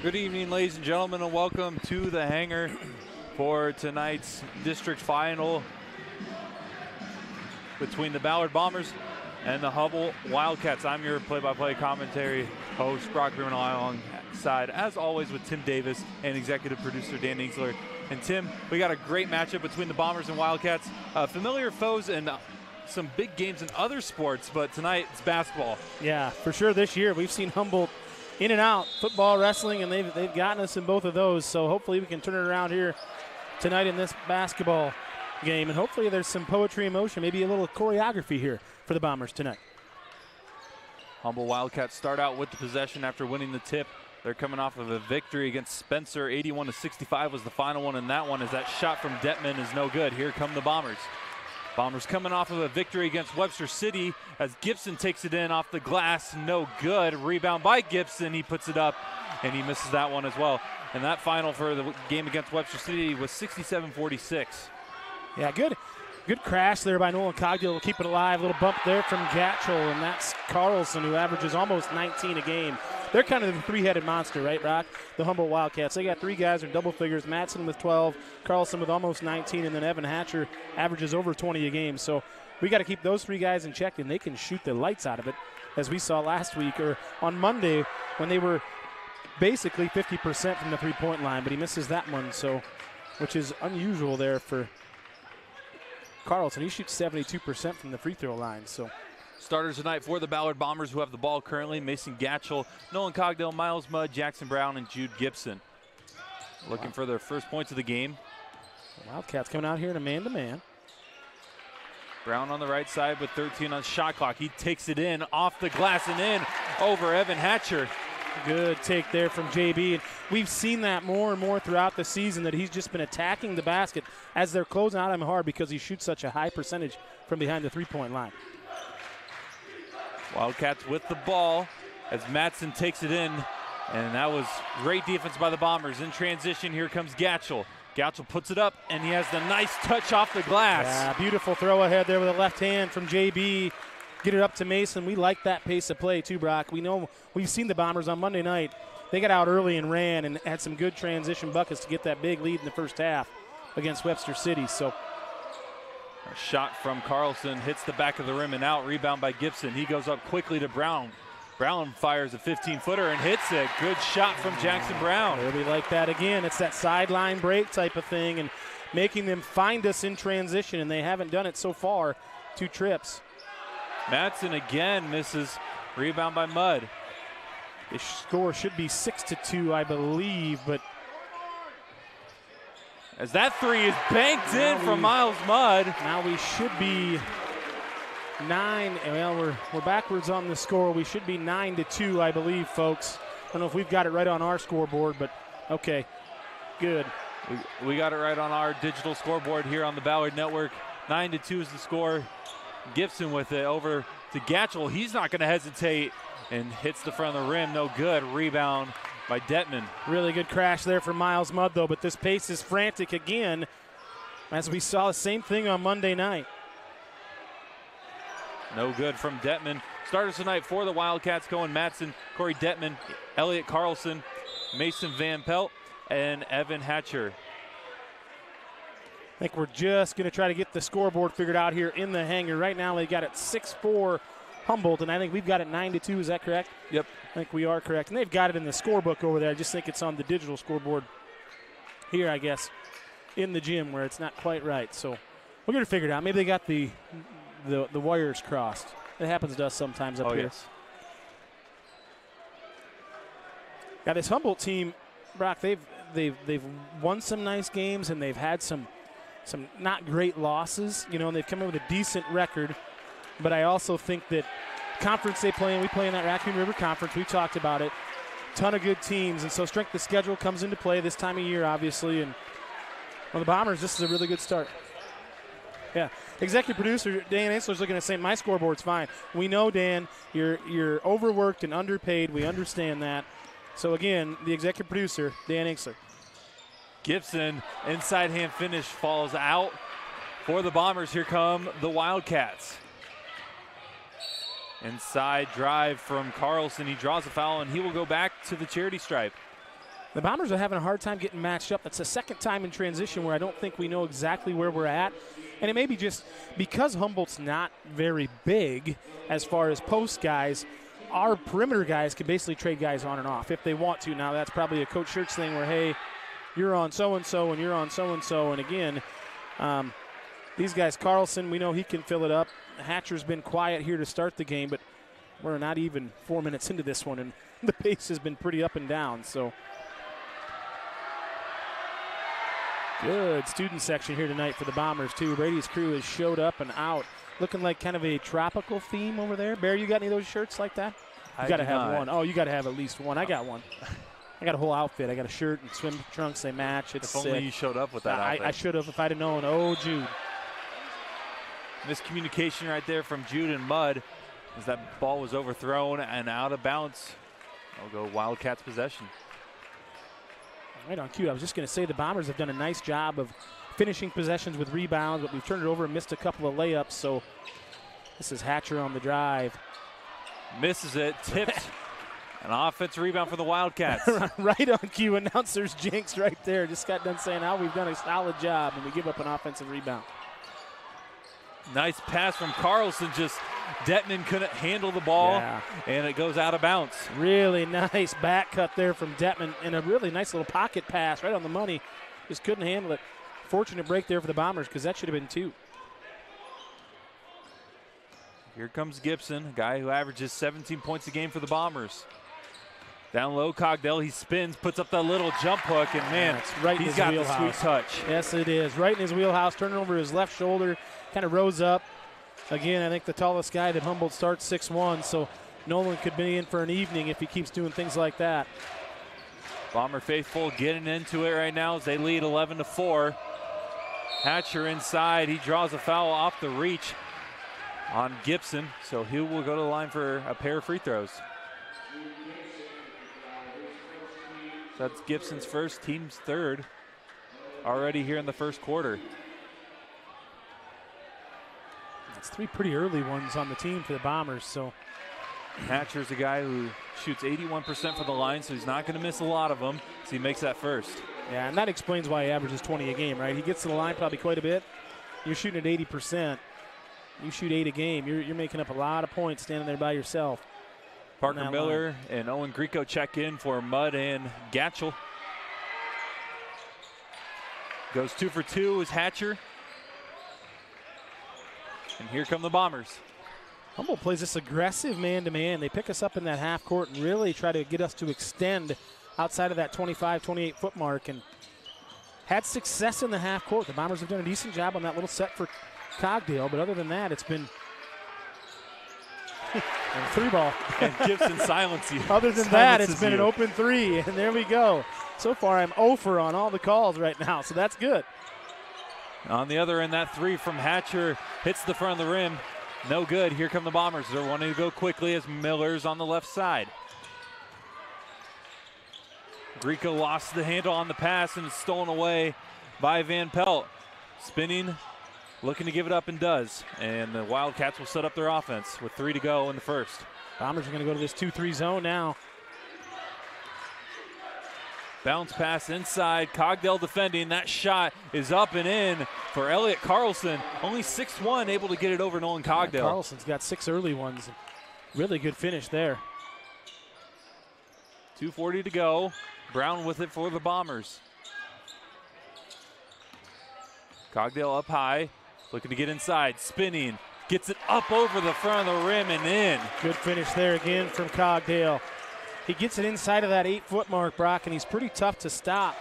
Good evening, ladies and gentlemen, and welcome to the hangar for tonight's district final between the Ballard Bombers and the Humboldt Wildcats. I'm your play-by-play commentary host, Brock Gruen, alongside, as always, with Tim Davis and executive producer Dan Ingsler. And Tim, we got a great matchup between the Bombers and Wildcats. Familiar foes and some big games in other sports, but tonight it's basketball. Yeah, for sure this year we've seen Humboldt in and out, football, wrestling, and they've gotten us in both of those. So hopefully we can turn it around here tonight in this basketball game. And hopefully there's some poetry in motion, maybe a little choreography here for the Bombers tonight. Humboldt Wildcats start out with the possession after winning the tip. They're coming off of a victory against Spencer. 81-65 was the final one in that one, as that shot from Detman is no good. Here come the Bombers. Bombers coming off of a victory against Webster City as Gibson takes it in off the glass. No good. Rebound by Gibson. He puts it up, and he misses that one as well. And that final for the game against Webster City was 67-46. Yeah, good crash there by Nolan Cogdill to keep it alive. A little bump there from Gatchell, and that's Carlson, who averages almost 19 a game. They're kind of the three-headed monster, right, Rock? The Humboldt Wildcats. They got three guys in double figures. Matson with 12, Carlson with almost 19, and then Evan Hatcher averages over 20 a game. So we got to keep those three guys in check, and they can shoot the lights out of it, as we saw last week or on Monday when they were basically 50% from the three-point line, but he misses that one, so which is unusual there for Carlson. He shoots 72% from the free throw line. So Starters tonight for the Ballard Bombers, who have the ball currently: Mason Gatchell, Nolan Cogdell, Miles Mudd, Jackson Brown, and Jude Gibson. Looking for their first points of the game. Wildcats coming out here in a man-to-man. Brown on the right side with 13 on shot clock. He takes it in, off the glass and in over Evan Hatcher. Good take there from JB. And we've seen that more and more throughout the season, that he's just been attacking the basket as they're closing out him hard because he shoots such a high percentage from behind the three-point line. Wildcats with the ball as Matson takes it in. And that was great defense by the Bombers. In transition, here comes Gatchell. Gatchell puts it up, and he has the nice touch off the glass. Yeah, beautiful throw ahead there with a left hand from JB. Get it up to Mason. We like that pace of play too, Brock. We know we've seen the Bombers on Monday night. They got out early and ran and had some good transition buckets to get that big lead in the first half against Webster City. So a shot from Carlson hits the back of the rim and out. Rebound by Gibson. He goes up quickly to Brown. Brown fires a 15-footer and hits it. Good shot from Jackson Brown. We like that again. It's that sideline break type of thing and making them find us in transition, and they haven't done it so far. 2 trips. Matson again misses. Rebound by Mudd. The score should be 6-2, I believe, but as that three is banked in from Miles Mudd. Now we should be 9. Well, we're backwards on the score. We should be 9-2, I believe, folks. I don't know if we've got it right on our scoreboard, but okay, good. We got it right on our digital scoreboard here on the Ballard Network. 9-2 is the score. Gibson with it over to Gatchell. He's not going to hesitate and hits the front of the rim. No good. Rebound by Detman. Really good crash there for Miles Mudd, though, but this pace is frantic again, as we saw the same thing on Monday night. No good from Detman. Starters tonight for the Wildcats: Cohen Matson, Corey Detman, Elliot Carlson, Mason Van Pelt, and Evan Hatcher. I think we're just going to try to get the scoreboard figured out here in the hangar. Right now they got it 6-4 Humboldt, and I think we've got it 9-2. Is that correct? Yep. I think we are correct. And they've got it in the scorebook over there. I just think it's on the digital scoreboard here, I guess, in the gym where it's not quite right. So we're going to figure it out. Maybe they got the wires crossed. It happens to us sometimes up here. Yes. Now this Humboldt team, Brock, they've won some nice games and they've had some not great losses, you know, and they've come in with a decent record. But I also think that conference they play in, we play in that Raccoon River Conference. We talked about it. Ton of good teams, and so strength of schedule comes into play this time of year, obviously. And for the Bombers, this is a really good start. Yeah, executive producer Dan Aisler's looking at saying my scoreboard's fine. We know, Dan, you're overworked and underpaid. We understand that. So again, the executive producer, Dan Aisler. Gibson, inside hand finish, falls out for the Bombers. Here come the Wildcats. Inside drive from Carlson. He draws a foul, and he will go back to the charity stripe. The Bombers are having a hard time getting matched up. That's the second time in transition where I don't think we know exactly where we're at. And it may be just because Humboldt's not very big as far as post guys, our perimeter guys can basically trade guys on and off if they want to. Now, that's probably a Coach Shirks thing where, hey, you're on so-and-so and you're on so-and-so. And again, these guys, Carlson, we know he can fill it up. Hatcher's been quiet here to start the game, but we're not even 4 minutes into this one, and the pace has been pretty up and down. So good student section here tonight for the Bombers, too. Brady's crew has showed up and out, looking like kind of a tropical theme over there. Bear, you got any of those shirts like that? You got to have one. Oh, you got to have at least one. I got one. I got a whole outfit. I got a shirt and swim trunks. They match. It's if only you showed up with that outfit. I should have if I'd have known. Oh, Jude. Miscommunication right there from Jude and Mudd as that ball was overthrown and out of bounds. It'll go Wildcats possession. Right on cue. I was just going to say the Bombers have done a nice job of finishing possessions with rebounds, but we've turned it over and missed a couple of layups. So this is Hatcher on the drive. Misses it, tipped. An offensive rebound for the Wildcats. Right on cue. Announcer's jinx right there. Just got done saying how we've done a solid job, and we give up an offensive rebound. Nice pass from Carlson. Just Detman couldn't handle the ball, and it goes out of bounds. Really nice back cut there from Detman, and a really nice little pocket pass right on the money. Just couldn't handle it. Fortunate break there for the Bombers because that should have been 2. Here comes Gibson, a guy who averages 17 points a game for the Bombers. Down low, Cogdell, he spins, puts up that little jump hook, and man, right he's got the sweet touch. Yes, it is. Right in his wheelhouse, turning over his left shoulder, kind of rose up. Again, I think the tallest guy that Humboldt starts 6'1", so Nolan could be in for an evening if he keeps doing things like that. Bomber faithful getting into it right now as they lead 11-4. Hatcher inside, he draws a foul off the reach on Gibson, so he will go to the line for a pair of free throws. So that's Gibson's first, team's third, already here in the first quarter. That's 3 pretty early ones on the team for the Bombers. So Hatcher's a guy who shoots 81% for the line, so he's not going to miss a lot of them, so he makes that first. Yeah, and that explains why he averages 20 a game, right? He gets to the line probably quite a bit. You're shooting at 80%. You shoot 8 a game. You're making up a lot of points standing there by yourself. Parker Miller and Owen Greco check in for Mudd and Gatchel. Goes 2 for 2 is Hatcher. And here come the Bombers. Humboldt plays this aggressive man-to-man. They pick us up in that half court and really try to get us to extend outside of that 25, 28-foot mark, and had success in the half court. The Bombers have done a decent job on that little set for Cogdale, but other than that, it's been a 3 ball. And Gibson silences. Other than that, it's been an open 3, and there we go. So far, I'm 0 for on all the calls right now, so that's good. On the other end, that 3 from Hatcher hits the front of the rim. No good. Here come the Bombers. They're wanting to go quickly as Miller's on the left side. Greco lost the handle on the pass and it's stolen away by Van Pelt. Spinning, looking to give it up, and does. And the Wildcats will set up their offense with 3 to go in the first. Bombers are going to go to this 2-3 zone now. Bounce pass inside. Cogdell defending. That shot is up and in for Elliot Carlson. Only 6'1", able to get it over Nolan Cogdell. Yeah, Carlson's got 6 early ones. Really good finish there. 2:40 to go. Brown with it for the Bombers. Cogdell up high, looking to get inside, spinning, gets it up over the front of the rim and in. Good finish there again from Cogdell. He gets it inside of that 8-foot mark, Brock, and he's pretty tough to stop.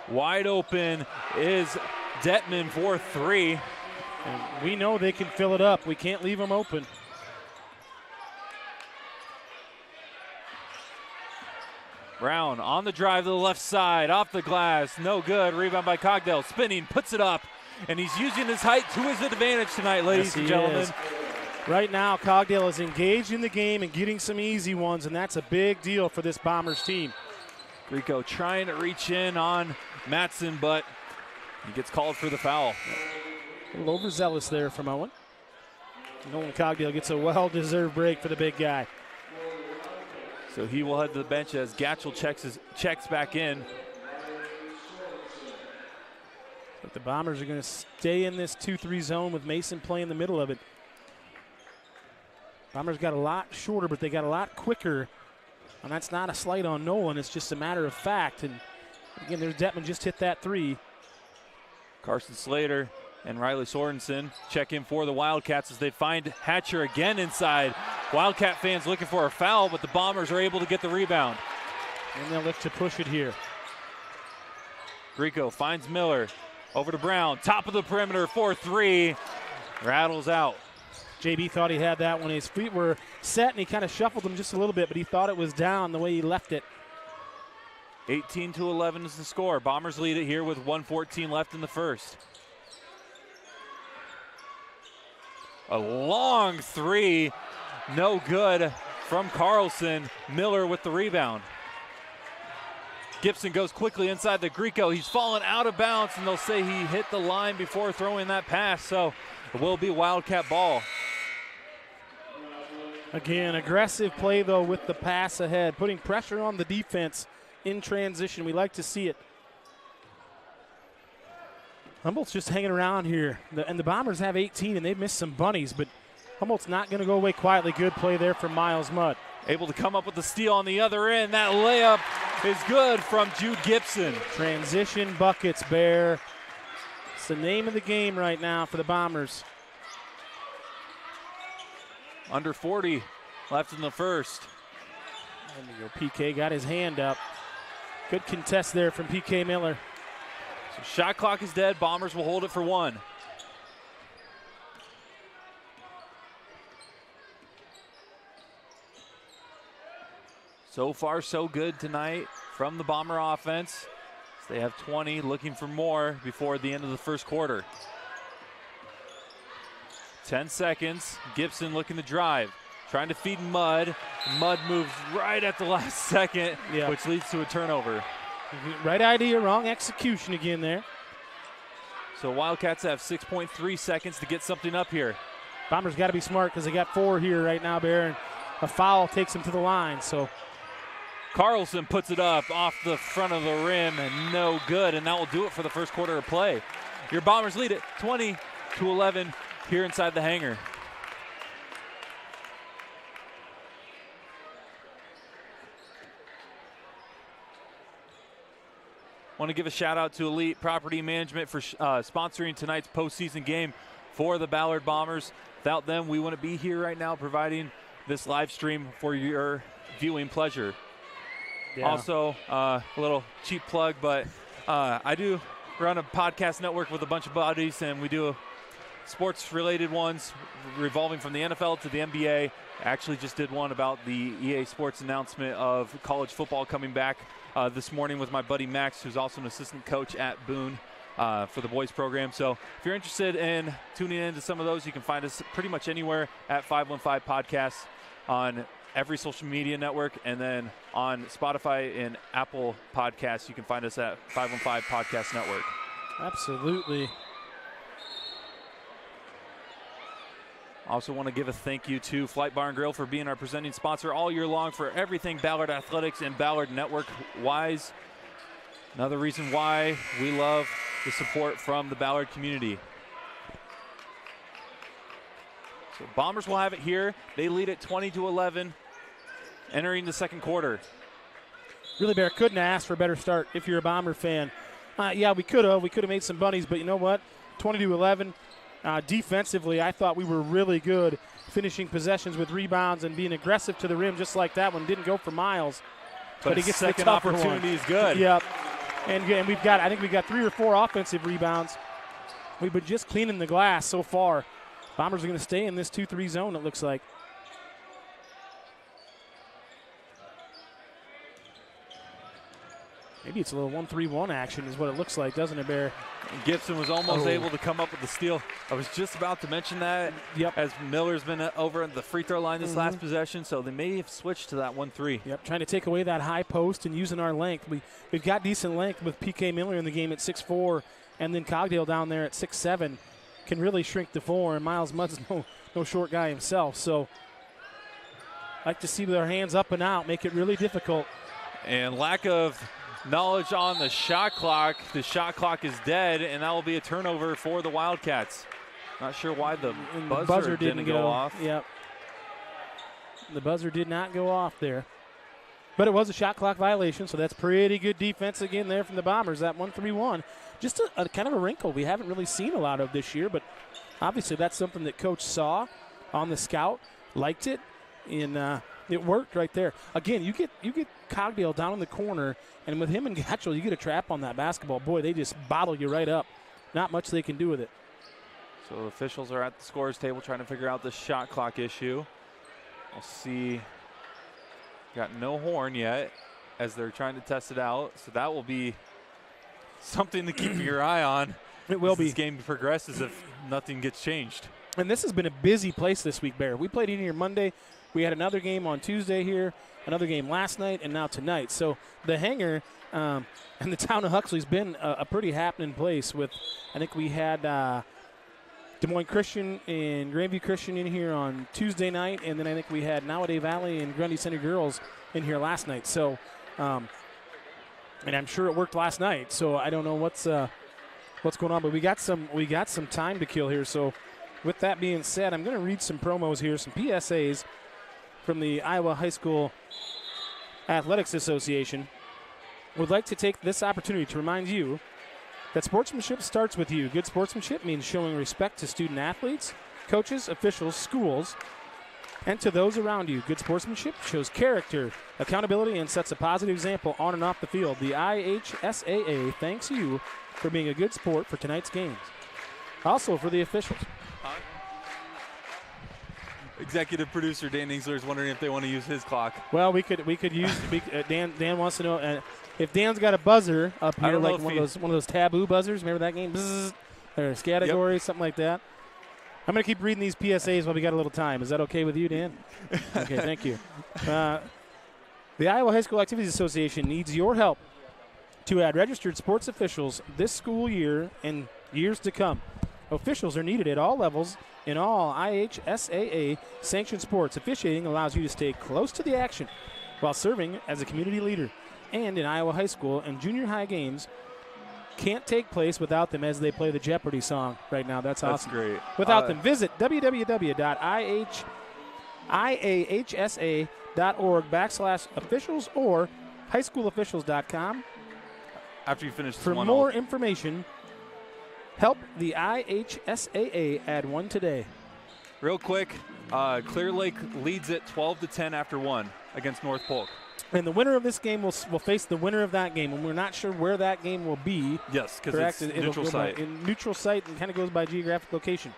Wide open is Detman for 3. And we know they can fill it up. We can't leave them open. Brown on the drive to the left side, off the glass, no good. Rebound by Cogdell, spinning, puts it up, and he's using his height to his advantage tonight, ladies and gentlemen. Right now, Cogdell is engaged in the game and getting some easy ones, and that's a big deal for this Bombers team. Greco trying to reach in on Matson, but he gets called for the foul. A little overzealous there from Owen. Nolan Cogdell gets a well-deserved break for the big guy. So he will head to the bench as Gatchel checks back in. But the Bombers are going to stay in this 2-3 zone with Mason playing the middle of it. Bombers got a lot shorter, but they got a lot quicker. And that's not a slight on Nolan. It's just a matter of fact. And again, there's Detman just hit that 3. Carson Slater and Riley Sorensen check in for the Wildcats as they find Hatcher again inside. Wildcat fans looking for a foul, but the Bombers are able to get the rebound. And they'll look to push it here. Greco finds Miller. Over to Brown. Top of the perimeter for 3. Rattles out. JB thought he had that when his feet were set, and he kind of shuffled them just a little bit, but he thought it was down the way he left it. 18-11 is the score. Bombers lead it here with 1:14 left in the first. A long 3, no good from Carlson. Miller with the rebound. Gibson goes quickly inside the Greco. He's fallen out of bounds, and they'll say he hit the line before throwing that pass, so it will be Wildcat ball. Again, aggressive play, though, with the pass ahead, putting pressure on the defense in transition. We like to see it. Humboldt's just hanging around here, and the Bombers have 18, and they've missed some bunnies, but Humboldt's not going to go away quietly. Good play there from Miles Mudd. Able to come up with the steal on the other end. That layup is good from Jude Gibson. Transition buckets, Bear. It's the name of the game right now for the Bombers. Under 40 left in the first. And you go, PK got his hand up. Good contest there from PK Miller. So shot clock is dead. Bombers will hold it for 1. So far, so good tonight from the Bomber offense. They have 20, looking for more before the end of the first quarter. 10 seconds. Gibson looking to drive. Trying to feed Mudd. Mudd moves right at the last second, which leads to a turnover. Right idea, wrong execution again there. So Wildcats have 6.3 seconds to get something up here. Bombers got to be smart because they got 4 here right now, Bear, and a foul takes them to the line. So Carlson puts it up off the front of the rim and no good, and that will do it for the first quarter of play. Your Bombers lead it 20-11 here inside the hangar. Want to give a shout out to Elite Property Management for sponsoring tonight's postseason game for the Ballard Bombers. Without them, we wouldn't be here right now providing this live stream for your viewing pleasure. Yeah. Also, a little cheap plug, but I do run a podcast network with a bunch of buddies, and we do sports-related ones revolving from the NFL to the NBA. I actually just did one about the EA Sports announcement of college football coming back this morning with my buddy Max, who's also an assistant coach at Boone for the boys program. So if you're interested in tuning into some of those, you can find us pretty much anywhere at 515 Podcasts on every social media network, and then on Spotify and Apple Podcasts, you can find us at 515 Podcast Network. Absolutely. Also want to give a thank you to Flight Bar and Grill for being our presenting sponsor all year long for everything Ballard Athletics and Ballard Network-wise. Another reason why we love the support from the Ballard community. So Bombers will have it here. They lead it 20-11. Entering the second quarter. Really, Bear, couldn't ask for a better start if you're a Bomber fan. Yeah, we could have. We could have made some bunnies, but you know what? 20-11. Defensively, I thought we were really good, finishing possessions with rebounds and being aggressive to the rim, just like that one. Didn't go for Miles, but he gets the second tougher opportunity one. Is good. Yep. And I think we got 3 or 4 offensive rebounds. We've been just cleaning the glass so far. Bombers are going to stay in this 2-3 zone, it looks like. Maybe it's a little 1-3-1 action is what it looks like, doesn't it, Bear? And Gibson was almost able to come up with the steal. I was just about to mention that. Yep. As Miller's been over at the free throw line this last possession, so they may have switched to that 1-3. Yep, trying to take away that high post and using our length. We've got decent length with PK Miller in the game at 6'4", and then Cogdale down there at 6'7", can really shrink the floor, and Miles Mudd's no short guy himself. So like to see with our hands up and out, make it really difficult. And lack of knowledge on the shot clock. The shot clock is dead, and that will be a turnover for the Wildcats. Not sure why the buzzer didn't go off. Yep. The buzzer did not go off there. But it was a shot clock violation, so that's pretty good defense again there from the Bombers, that 1-3-1. Just a kind of a wrinkle we haven't really seen a lot of this year, but obviously that's something that Coach saw on the scout, liked it, and it worked right there. Again, you get Cogdale down in the corner, and with him and Gatchell, you get a trap on that basketball. Boy, they just bottle you right up. Not much they can do with it. So the officials are at the scorer's table trying to figure out the shot clock issue. We'll see. Got no horn yet as they're trying to test it out. So that will be something to keep your eye on. It will be. This game progresses if nothing gets changed. And this has been a busy place this week, Bear. We played in here Monday. We had another game on Tuesday here, another game last night, and now tonight. So the hangar and the town of Huxley's been a pretty happening place with, I think we had Des Moines Christian and Grandview Christian in here on Tuesday night, and then I think we had Nowadays Valley and Grundy Center Girls in here last night. So, and I'm sure it worked last night. So I don't know what's going on, but we got some time to kill here. So with that being said, I'm going to read some promos here, some PSAs from the Iowa High School Athletics Association. Would like to take this opportunity to remind you that sportsmanship starts with you. Good sportsmanship means showing respect to student athletes, coaches, officials, schools, and to those around you. Good sportsmanship shows character, accountability, and sets a positive example on and off the field. The IHSAA thanks you for being a good sport for tonight's games. Also for the officials. Executive producer Dan Ingsler is wondering if they want to use his clock. Well, we could use Dan wants to know if Dan's got a buzzer up here, like one of those taboo buzzers. Remember that game? Bzzz, or category, something like that. I'm going to keep reading these PSAs while we got a little time. Is that okay with you, Dan? Okay, thank you. The Iowa High School Activities Association needs your help to add registered sports officials this school year and years to come. Officials are needed at all levels in all IHSAA sanctioned sports. Officiating allows you to stay close to the action while serving as a community leader. And in Iowa high school and junior high games can't take place without them as they play the Jeopardy song right now. That's awesome. That's great. Without them, visit www.iahsa.org/officials or highschoolofficials.com. After you finish this for one, more information. Help the IHSAA add one today. Real quick, Clear Lake leads it 12-10 after one against North Polk. And the winner of this game will face the winner of that game, and we're not sure where that game will be. Yes, because it's neutral site. In neutral site and kind of goes by geographic location.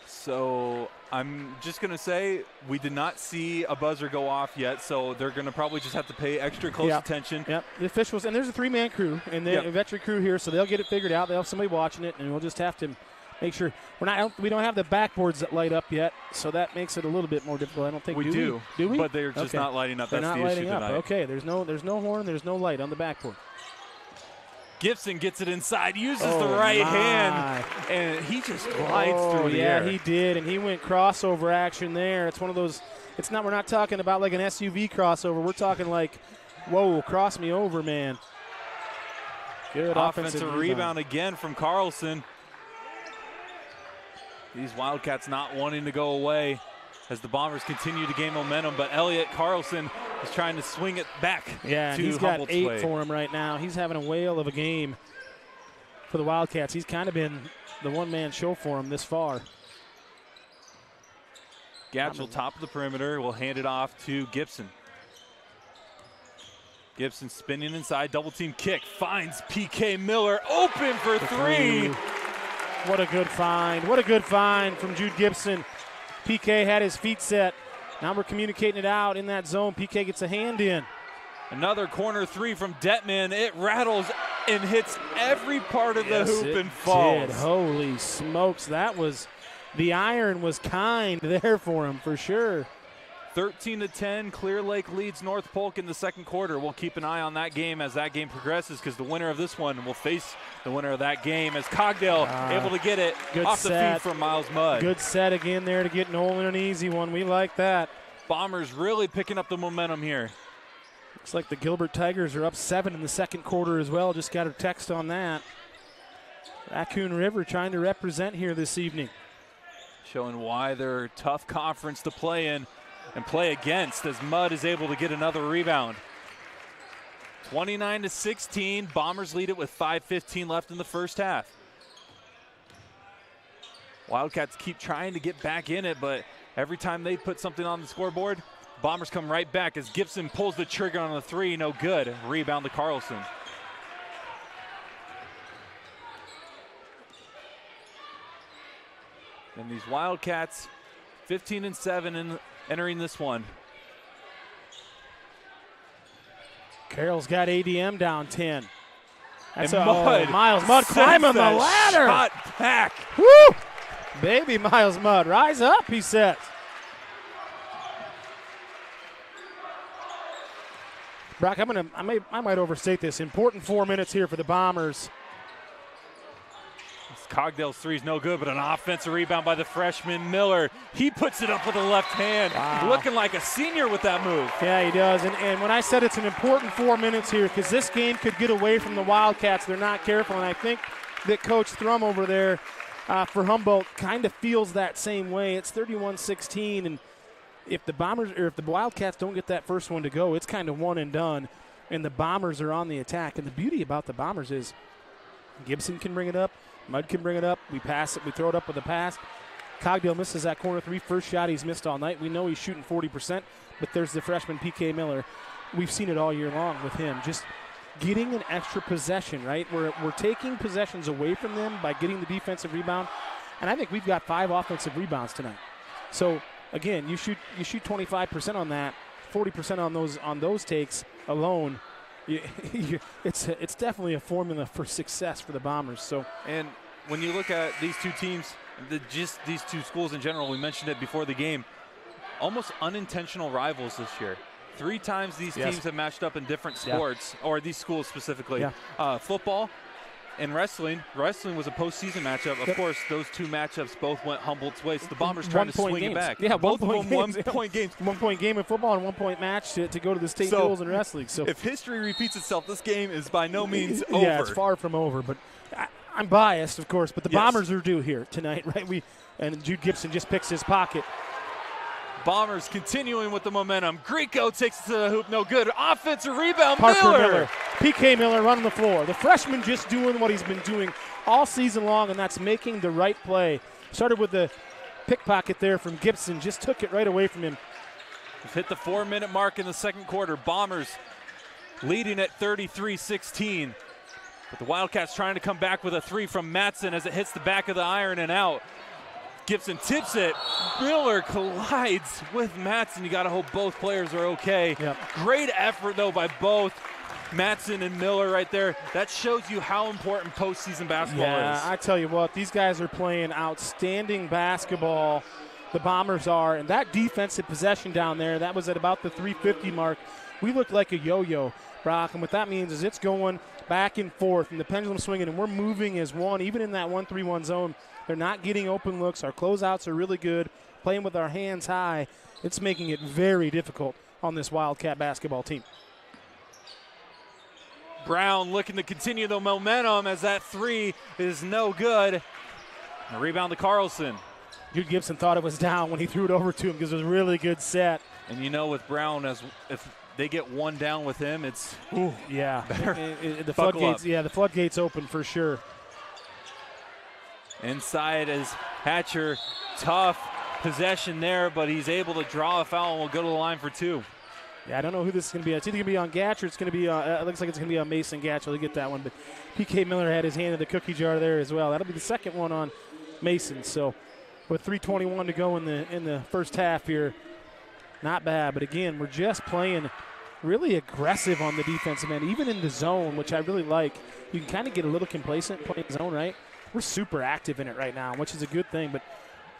So I'm just going to say we did not see a buzzer go off yet, so they're going to probably just have to pay extra close attention. Yep, the officials, and there's a three-man crew, and a veteran crew here, so they'll get it figured out. They'll have somebody watching it, and we'll just have to make sure. We don't have the backboards that light up yet, so that makes it a little bit more difficult. I don't think we do. Do we? But they're just not lighting up. They're That's not the lighting issue up. tonight. Okay, there's no horn, there's no light on the backboard. Gibson gets it inside, uses the right hand, and he just glides through the air. Yeah, he did, and he went crossover action there. It's one of those. We're not talking about like an SUV crossover. We're talking like, whoa, cross me over, man. Good offensive rebound again from Carlson. These Wildcats not wanting to go away as the Bombers continue to gain momentum, but Elliott Carlson is trying to swing it back to he's got Humboldt's 8 way. for him right now. He's having a whale of a game for the Wildcats. He's kind of been the one-man show for him this far. Gatchell, top of the perimeter, will hand it off to Gibson. Gibson spinning inside, double-team kick, finds PK Miller, open for three. What a good find. What a good find from Jude Gibson. PK had his feet set. Now we're communicating it out in that zone. PK gets a hand in. Another corner three from Detman. It rattles and hits every part of the hoop and falls. Holy smokes. The iron was kind there for him for sure. 13-10, Clear Lake leads North Polk in the second quarter. We'll keep an eye on that game as that game progresses because the winner of this one will face the winner of that game as Cogdale able to get it off the feet from Miles Mudd. Good set again there to get Nolan an easy one. We like that. Bombers really picking up the momentum here. Looks like the Gilbert Tigers are up 7 in the second quarter as well. Just got a text on that. Raccoon River trying to represent here this evening. Showing why they're a tough conference to play in and play against as Mudd is able to get another rebound. 29-16, Bombers lead it with 5:15 left in the first half. Wildcats keep trying to get back in it, but every time they put something on the scoreboard, Bombers come right back as Gibson pulls the trigger on the three, no good. Rebound to Carlson. And these Wildcats, 15-7 entering this one. Carroll's got ADM down 10. That's Miles Mudd climbing the ladder. Shot back. Woo! Baby Miles Mudd, rise up, he says. Brock, I might overstate this. Important 4 minutes here for the Bombers. Cogdale's three is no good, but an offensive rebound by the freshman Miller. He puts it up with the left hand. Wow. Looking like a senior with that move. Yeah, he does. And when I said it's an important 4 minutes here, because this game could get away from the Wildcats, they're not careful. And I think that Coach Thrum over there for Humboldt kind of feels that same way. It's 31-16, and if the Wildcats don't get that first one to go, it's kind of one and done. And the Bombers are on the attack. And the beauty about the Bombers is Gibson can bring it up. Mudd can bring it up. We pass it. We throw it up with a pass. Cogdale misses that corner three. First shot he's missed all night. We know he's shooting 40%, but there's the freshman P.K. Miller. We've seen it all year long with him. Just getting an extra possession, right? We're taking possessions away from them by getting the defensive rebound, and I think we've got 5 offensive rebounds tonight. So, again, you shoot 25% on that, 40% on those takes alone. It's definitely a formula for success for the Bombers. So, and when you look at these two teams, just these two schools in general, we mentioned it before the game, almost unintentional rivals this year. 3 times these teams have matched up in different sports, or these schools specifically. Football and wrestling. Wrestling was a postseason matchup. Of course, those 2 matchups both went Humboldt's way, so the Bombers trying to swing it back. Yeah, both of them 1-point games. 1-point game in football and 1-point match to go to the state duels in wrestling. So if history repeats itself, this game is by no means over. Yeah, it's far from over, but I'm biased, of course, but the Bombers are due here tonight, right? And Jude Gibson just picks his pocket. Bombers continuing with the momentum. Grieco takes it to the hoop, no good. Offensive rebound, Parker Miller. P.K. Miller running the floor. The freshman just doing what he's been doing all season long, and that's making the right play. Started with the pickpocket there from Gibson, just took it right away from him. We've hit the 4-minute mark in the second quarter. Bombers leading at 33-16. But the Wildcats trying to come back with a 3 from Matson as it hits the back of the iron and out. Gibson tips it. Miller collides with Matson. You got to hope both players are okay. Great effort, though, by both Matson and Miller right there. That shows you how important postseason basketball is. I tell you what, these guys are playing outstanding basketball. The Bombers are. And that defensive possession down there, that was at about the 350 mark. We looked like a yo-yo, Brock. And what that means is it's going back and forth, and the pendulum swinging, and we're moving as one, even in that 1-3-1 zone. They're not getting open looks. Our closeouts are really good. Playing with our hands high, it's making it very difficult on this Wildcat basketball team. Brown looking to continue the momentum as that 3 is no good. A rebound to Carlson. Jude Gibson thought it was down when he threw it over to him because it was a really good set. And you know with Brown, if they get 1 down with him, it's better. The floodgates, the floodgates open for sure. Inside is Hatcher. Tough possession there, but he's able to draw a foul and will go to the line for 2. Yeah, I don't know who this is going to be. It's either going to be on Gatch or it's going to be it looks like it's going to be on Mason Gatch. I'll get that one. But P.K. Miller had his hand in the cookie jar there as well. That'll be the second one on Mason. So with 3:21 to go in the first half here, not bad. But again, we're just playing really aggressive on the defensive end, even in the zone, which I really like. You can kind of get a little complacent playing zone, right? We're super active in it right now, which is a good thing, but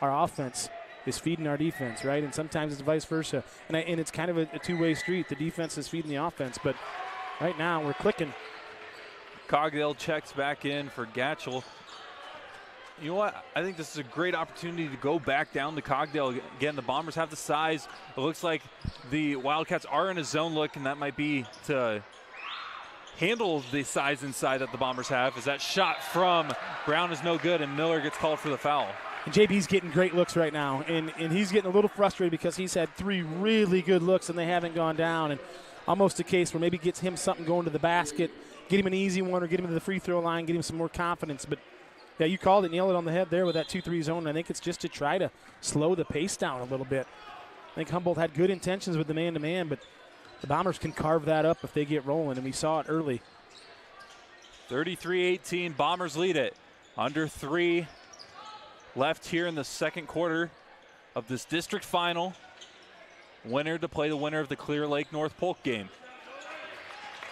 our offense is feeding our defense, right? And sometimes it's vice versa. And it's kind of a two-way street. The defense is feeding the offense, but right now we're clicking. Cogdale checks back in for Gatchel. You know what? I think this is a great opportunity to go back down to Cogdale. Again, the Bombers have the size. It looks like the Wildcats are in a zone look, and that might be to handle the size inside that the Bombers have. As that shot from Brown is no good, and Miller gets called for the foul. And JB's getting great looks right now, and he's getting a little frustrated because he's had 3 really good looks and they haven't gone down, and almost a case where maybe gets him something going to the basket, get him an easy one or get him to the free throw line, get him some more confidence. But yeah, you called it, nailed it on the head there with that 2-3 zone. I think it's just to try to slow the pace down a little bit. I think Humboldt had good intentions with the man-to-man, but the Bombers can carve that up if they get rolling, and we saw it early. 33-18, Bombers lead it. Under 3 left here in the second quarter of this district final. Winner to play the winner of the Clear Lake North Polk game.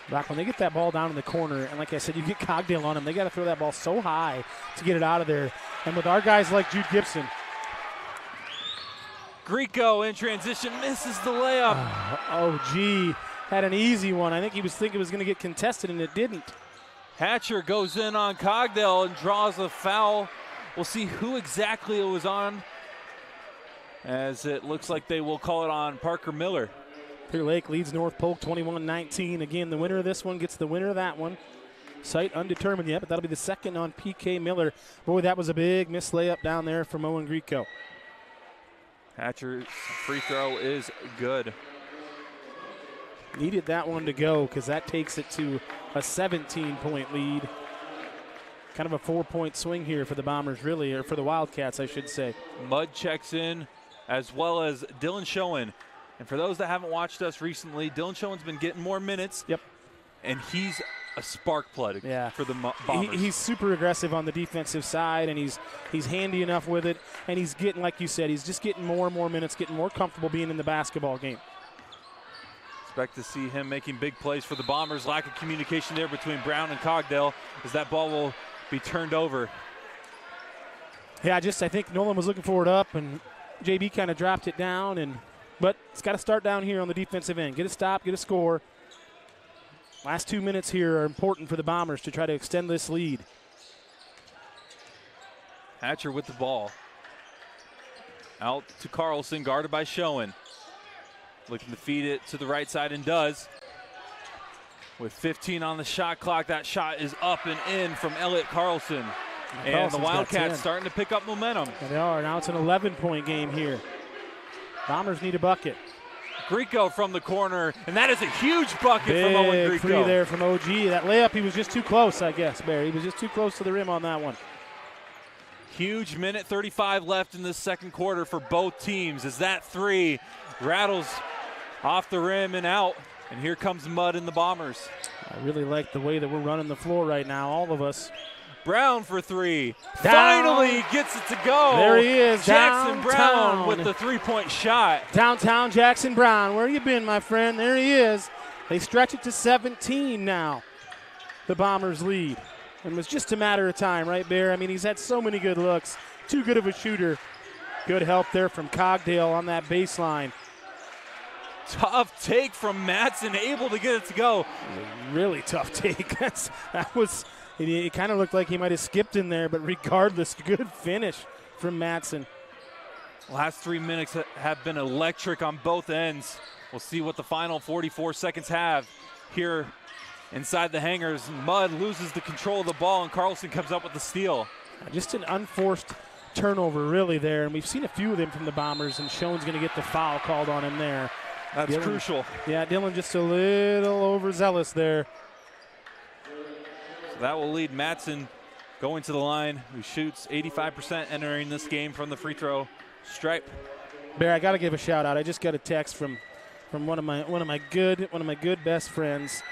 Brock, when they get that ball down in the corner, and like I said, you get Cogdale on them, they got to throw that ball so high to get it out of there. And with our guys like Jude Gibson. Grieco in transition, misses the layup. Had an easy one. I think he was thinking it was going to get contested, and it didn't. Hatcher goes in on Cogdale and draws a foul. We'll see who exactly it was on, as it looks like they will call it on Parker Miller. Clear Lake leads North Polk 21-19. Again, the winner of this one gets the winner of that one. Site undetermined yet, but that'll be the second on P.K. Miller. Boy, that was a big missed layup down there from Owen Grieco. Hatcher's free throw is good. Needed that one to go because that takes it to a 17-point lead. Kind of a 4-point swing here for the Bombers, really, or for the Wildcats, I should say. Mudd checks in, as well as Dylan Schoen. And for those that haven't watched us recently, Dylan Schoen's been getting more minutes. Yep. And he's a spark plug for the Bombers. He's super aggressive on the defensive side, and he's handy enough with it. And he's getting, like you said, he's just getting more and more minutes, getting more comfortable being in the basketball game. Expect to see him making big plays for the Bombers. Lack of communication there between Brown and Cogdell as that ball will be turned over. Yeah, I think Nolan was looking for it up, and JB kind of dropped it down. But it's got to start down here on the defensive end. Get a stop, get a score. Last 2 minutes here are important for the Bombers to try to extend this lead. Hatcher with the ball. Out to Carlson, guarded by Schoen. Looking to feed it to the right side, and does. With 15 on the shot clock, that shot is up and in from Elliot Carlson. And the Wildcats starting to pick up momentum. Yeah, they are. Now it's an 11-point game here. Bombers need a bucket. Grieco from the corner, and that is a huge bucket from Owen Grieco. Free there from OG. That layup, he was just too close, I guess, Barry. He was just too close to the rim on that one. Huge minute 35 left in the second quarter for both teams as that three rattles off the rim and out. And here comes Mudd and the Bombers. I really like the way that we're running the floor right now, all of us. Brown for three. Down. Finally gets it to go. There he is. Jackson Downtown. Brown with the three-point shot. Downtown Jackson Brown. Where you been, my friend? There he is. They stretch it to 17 now. The Bombers lead. And it was just a matter of time, right, Bear? I mean, he's had so many good looks. Too good of a shooter. Good help there from Cogdale on that baseline. Tough take from Madsen, able to get it to go. Really tough take. It kind of looked like he might have skipped in there, but regardless, good finish from Madsen. Last 3 minutes have been electric on both ends. We'll see what the final 44 seconds have here inside the hangars. Mudd loses the control of the ball, and Carlson comes up with the steal. Just an unforced turnover, really, there. And we've seen a few of them from the Bombers, and Schoen's going to get the foul called on him there. That's crucial. Yeah, Dylan just a little overzealous there. So that will lead Madsen going to the line, who shoots 85% entering this game from the free throw stripe. Bear, I got to give a shout out. I just got a text from one of my good best friends,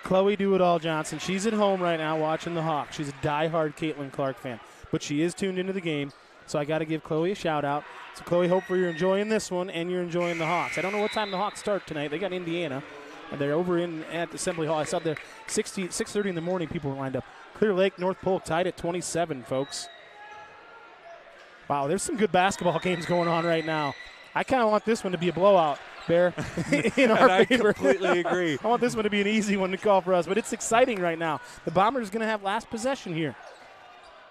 Chloe Do-It-All Johnson. She's at home right now watching the Hawks. She's a diehard Caitlin Clark fan, but she is tuned into the game. So I got to give Chloe a shout out. So Chloe, hopefully you're enjoying this one and you're enjoying the Hawks. I don't know what time the Hawks start tonight. They got Indiana, and they're over at Assembly Hall. I saw there 6:30 in the morning. People were lined up. Clear Lake, North Polk tied at 27, folks. Wow, there's some good basketball games going on right now. I kind of want this one to be a blowout, Bear, in our favor. I completely agree. I want this one to be an easy one to call for us, but it's exciting right now. The Bombers going to have last possession here.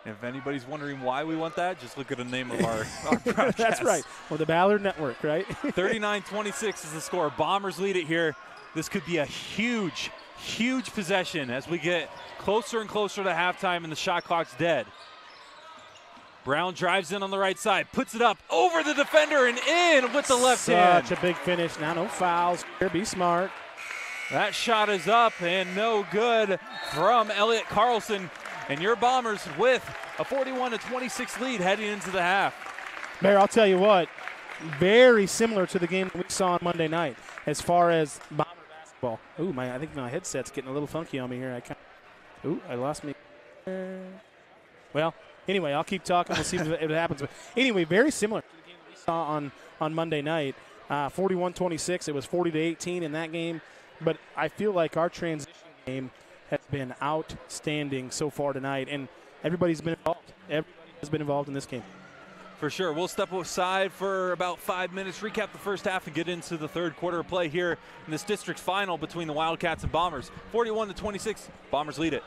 If anybody's wondering why we want that, just look at the name of our broadcast. That's right. Or the Ballard Network, right? 39-26 is the score. Bombers lead it here. This could be a huge, huge possession as we get closer and closer to halftime and the shot clock's dead. Brown drives in on the right side, puts it up over the defender and in with the left hand. Such a big finish. Now no fouls. Here, be smart. That shot is up and no good from Elliot Carlson. And your Bombers with a 41-26 lead heading into the half. Bear, I'll tell you what, very similar to the game that we saw on Monday night as far as Bomber basketball. Ooh, I think my headset's getting a little funky on me here. I lost me. Well, anyway, I'll keep talking. We'll see if it happens. But anyway, very similar to the game that we saw on Monday night. 41-26. It was 40-18 in that game. But I feel like our transition game has been outstanding so far tonight, and everybody's been involved. Everybody has been involved in this game. For sure. We'll step aside for about 5 minutes, recap the first half, and get into the third quarter of play here in this district final between the Wildcats and Bombers. 41-26, Bombers lead it.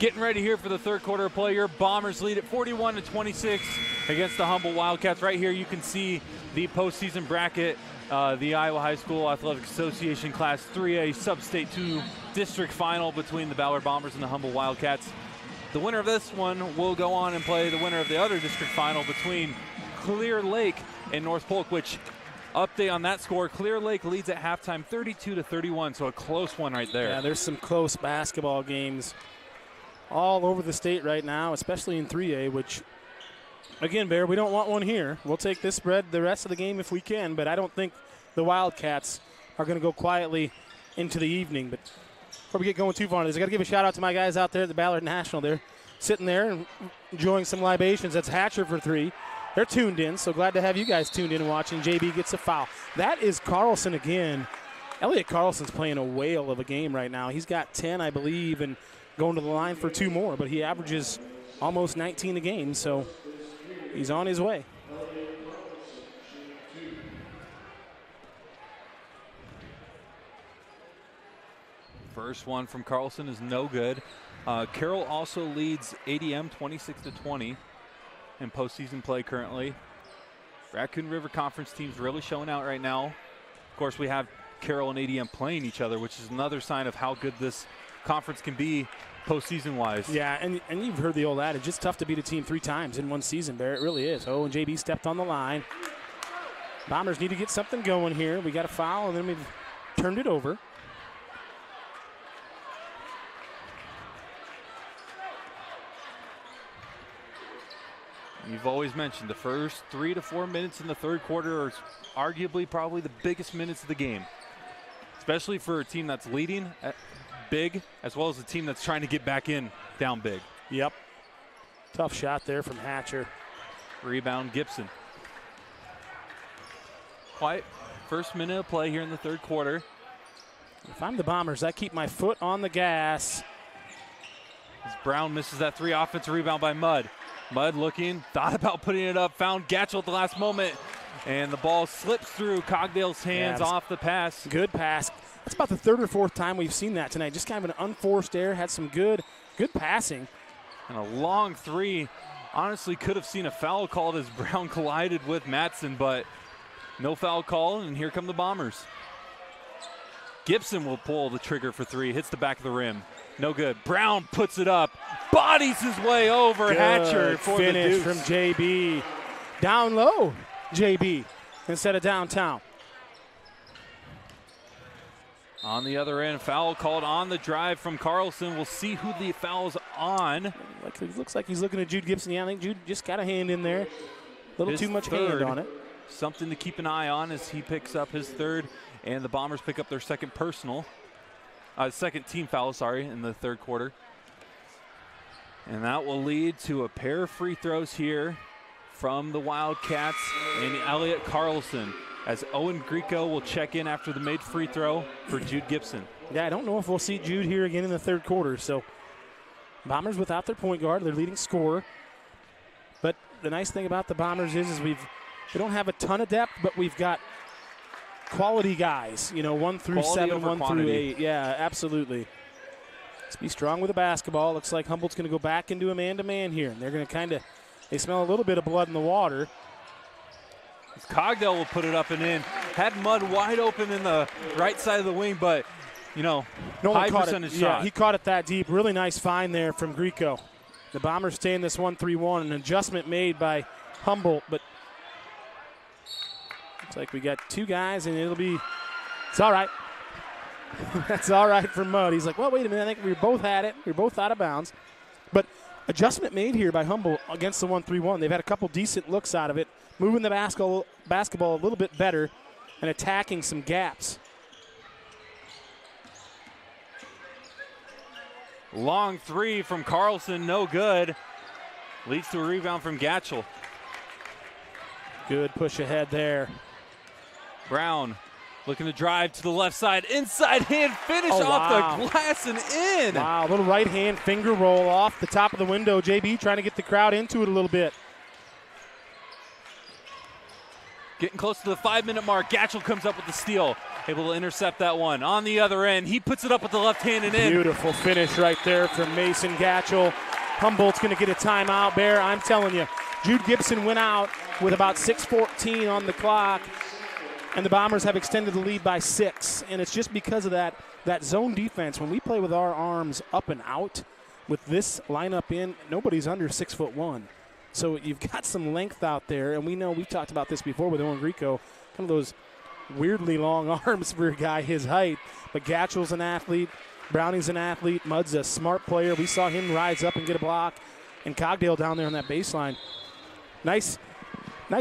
Getting ready here for the third quarter of play. Your Bombers lead at 41-26 against the Humboldt Wildcats. Right here you can see the postseason bracket. The Iowa High School Athletic Association Class 3A Sub-State 2 District Final between the Ballard Bombers and the Humboldt Wildcats. The winner of this one will go on and play the winner of the other district final between Clear Lake and North Polk, which, update on that score, Clear Lake leads at halftime 32-31, so a close one right there. Yeah, there's some close basketball games all over the state right now, especially in 3A, which, again, Bear, we don't want one here. We'll take this spread the rest of the game if we can, but I don't think the Wildcats are going to go quietly into the evening. But before we get going too far on this, I got to give a shout out to my guys out there at the Ballard National. They're sitting there and enjoying some libations. That's Hatcher for 3. They're tuned in, so glad to have you guys tuned in and watching. JB gets a foul. That is Carlson again. Elliot Carlson's playing a whale of a game right now. He's got 10, I believe, and going to the line for 2 more, but he averages almost 19 a game, so he's on his way. First one from Carlson is no good. Carroll also leads ADM 26-20 in postseason play currently. Raccoon River Conference teams really showing out right now. Of course, we have Carroll and ADM playing each other, which is another sign of how good this conference can be postseason-wise. Yeah, and you've heard the old adage, it's tough to beat a team 3 times in one season, Bear. It really is. Oh, and JB stepped on the line. Bombers need to get something going here. We got a foul, and then we've turned it over. You've always mentioned the first 3 to 4 minutes in the third quarter are arguably probably the biggest minutes of the game, especially for a team that's leading big as well as a team that's trying to get back in down big. Yep. Tough shot there from Hatcher. Rebound Gibson. Quiet first minute of play here in the third quarter. If I'm the Bombers, I keep my foot on the gas. As Brown misses that 3, offensive rebound by Mudd. Mudd looking, thought about putting it up, found Gatchell at the last moment, and the ball slips through Cogdale's hands off the pass. Good pass. That's about the 3rd or 4th time we've seen that tonight. Just kind of an unforced error, had some good passing. And a long 3. Honestly, could have seen a foul called as Brown collided with Matson, but no foul call, and here come the Bombers. Gibson will pull the trigger for 3, hits the back of the rim. No good. Brown puts it up, bodies his way over Good Hatcher for the finish deuce. from JB. Down low, JB, instead of downtown. On the other end, foul called on the drive from Carlson. We'll see who the foul's on. It looks like he's looking at Jude Gibson. Yeah, I think Jude just got a hand in there. A little His too much third. hand on it. Something to keep an eye on as he picks up his 3rd, and the Bombers pick up their second team foul, in the third quarter. And that will lead to a pair of free throws here from the Wildcats and Elliot Carlson, as Owen Greco will check in after the made free throw for Jude Gibson. Yeah, I don't know if we'll see Jude here again in the third quarter. So Bombers without their point guard, their leading scorer. But the nice thing about the Bombers is we don't have a ton of depth, but we've got quality guys, 1 through Quality 7, over 1 quantity. through 8. Yeah, absolutely. Let's be strong with the basketball. Looks like Humboldt's going to go back into a man-to-man here. And they're going to they smell a little bit of blood in the water. Cogdale will put it up and in. Had Mudd wide open in the right side of the wing, but, high percentage shot. Yeah, he caught it that deep. Really nice find there from Greco. The Bombers stay in this 1-3-1. An adjustment made by Humboldt, but looks like we got 2 guys, and it's all right. That's all right for Mudd. He's like, well, wait a minute. I think we both had it. We were both out of bounds. But adjustment made here by Humboldt against the 1-3-1. They've had a couple decent looks out of it, moving the basketball a little bit better and attacking some gaps. Long 3 from Carlson, no good. Leads to a rebound from Gatchell. Good push ahead there. Brown looking to drive to the left side. Inside hand finish off the glass and in. Wow, little right hand finger roll off the top of the window. JB trying to get the crowd into it a little bit. Getting close to the 5-minute mark. Gatchell comes up with the steal. able to intercept that one. On the other end, he puts it up with the left hand and in. Beautiful finish right there from Mason Gatchell. Humboldt's going to get a timeout, Bear. I'm telling you, Jude Gibson went out with about 6:14 on the clock, and the Bombers have extended the lead by 6. And it's just because of that zone defense. When we play with our arms up and out, with this lineup in, nobody's under 6'1". So you've got some length out there, and we know we've talked about this before with Owen Grieco, kind of those weirdly long arms for a guy his height. But Gatchell's an athlete. Browning's an athlete. Mudd's a smart player. We saw him rise up and get a block. And Cogdale down there on that baseline. Nice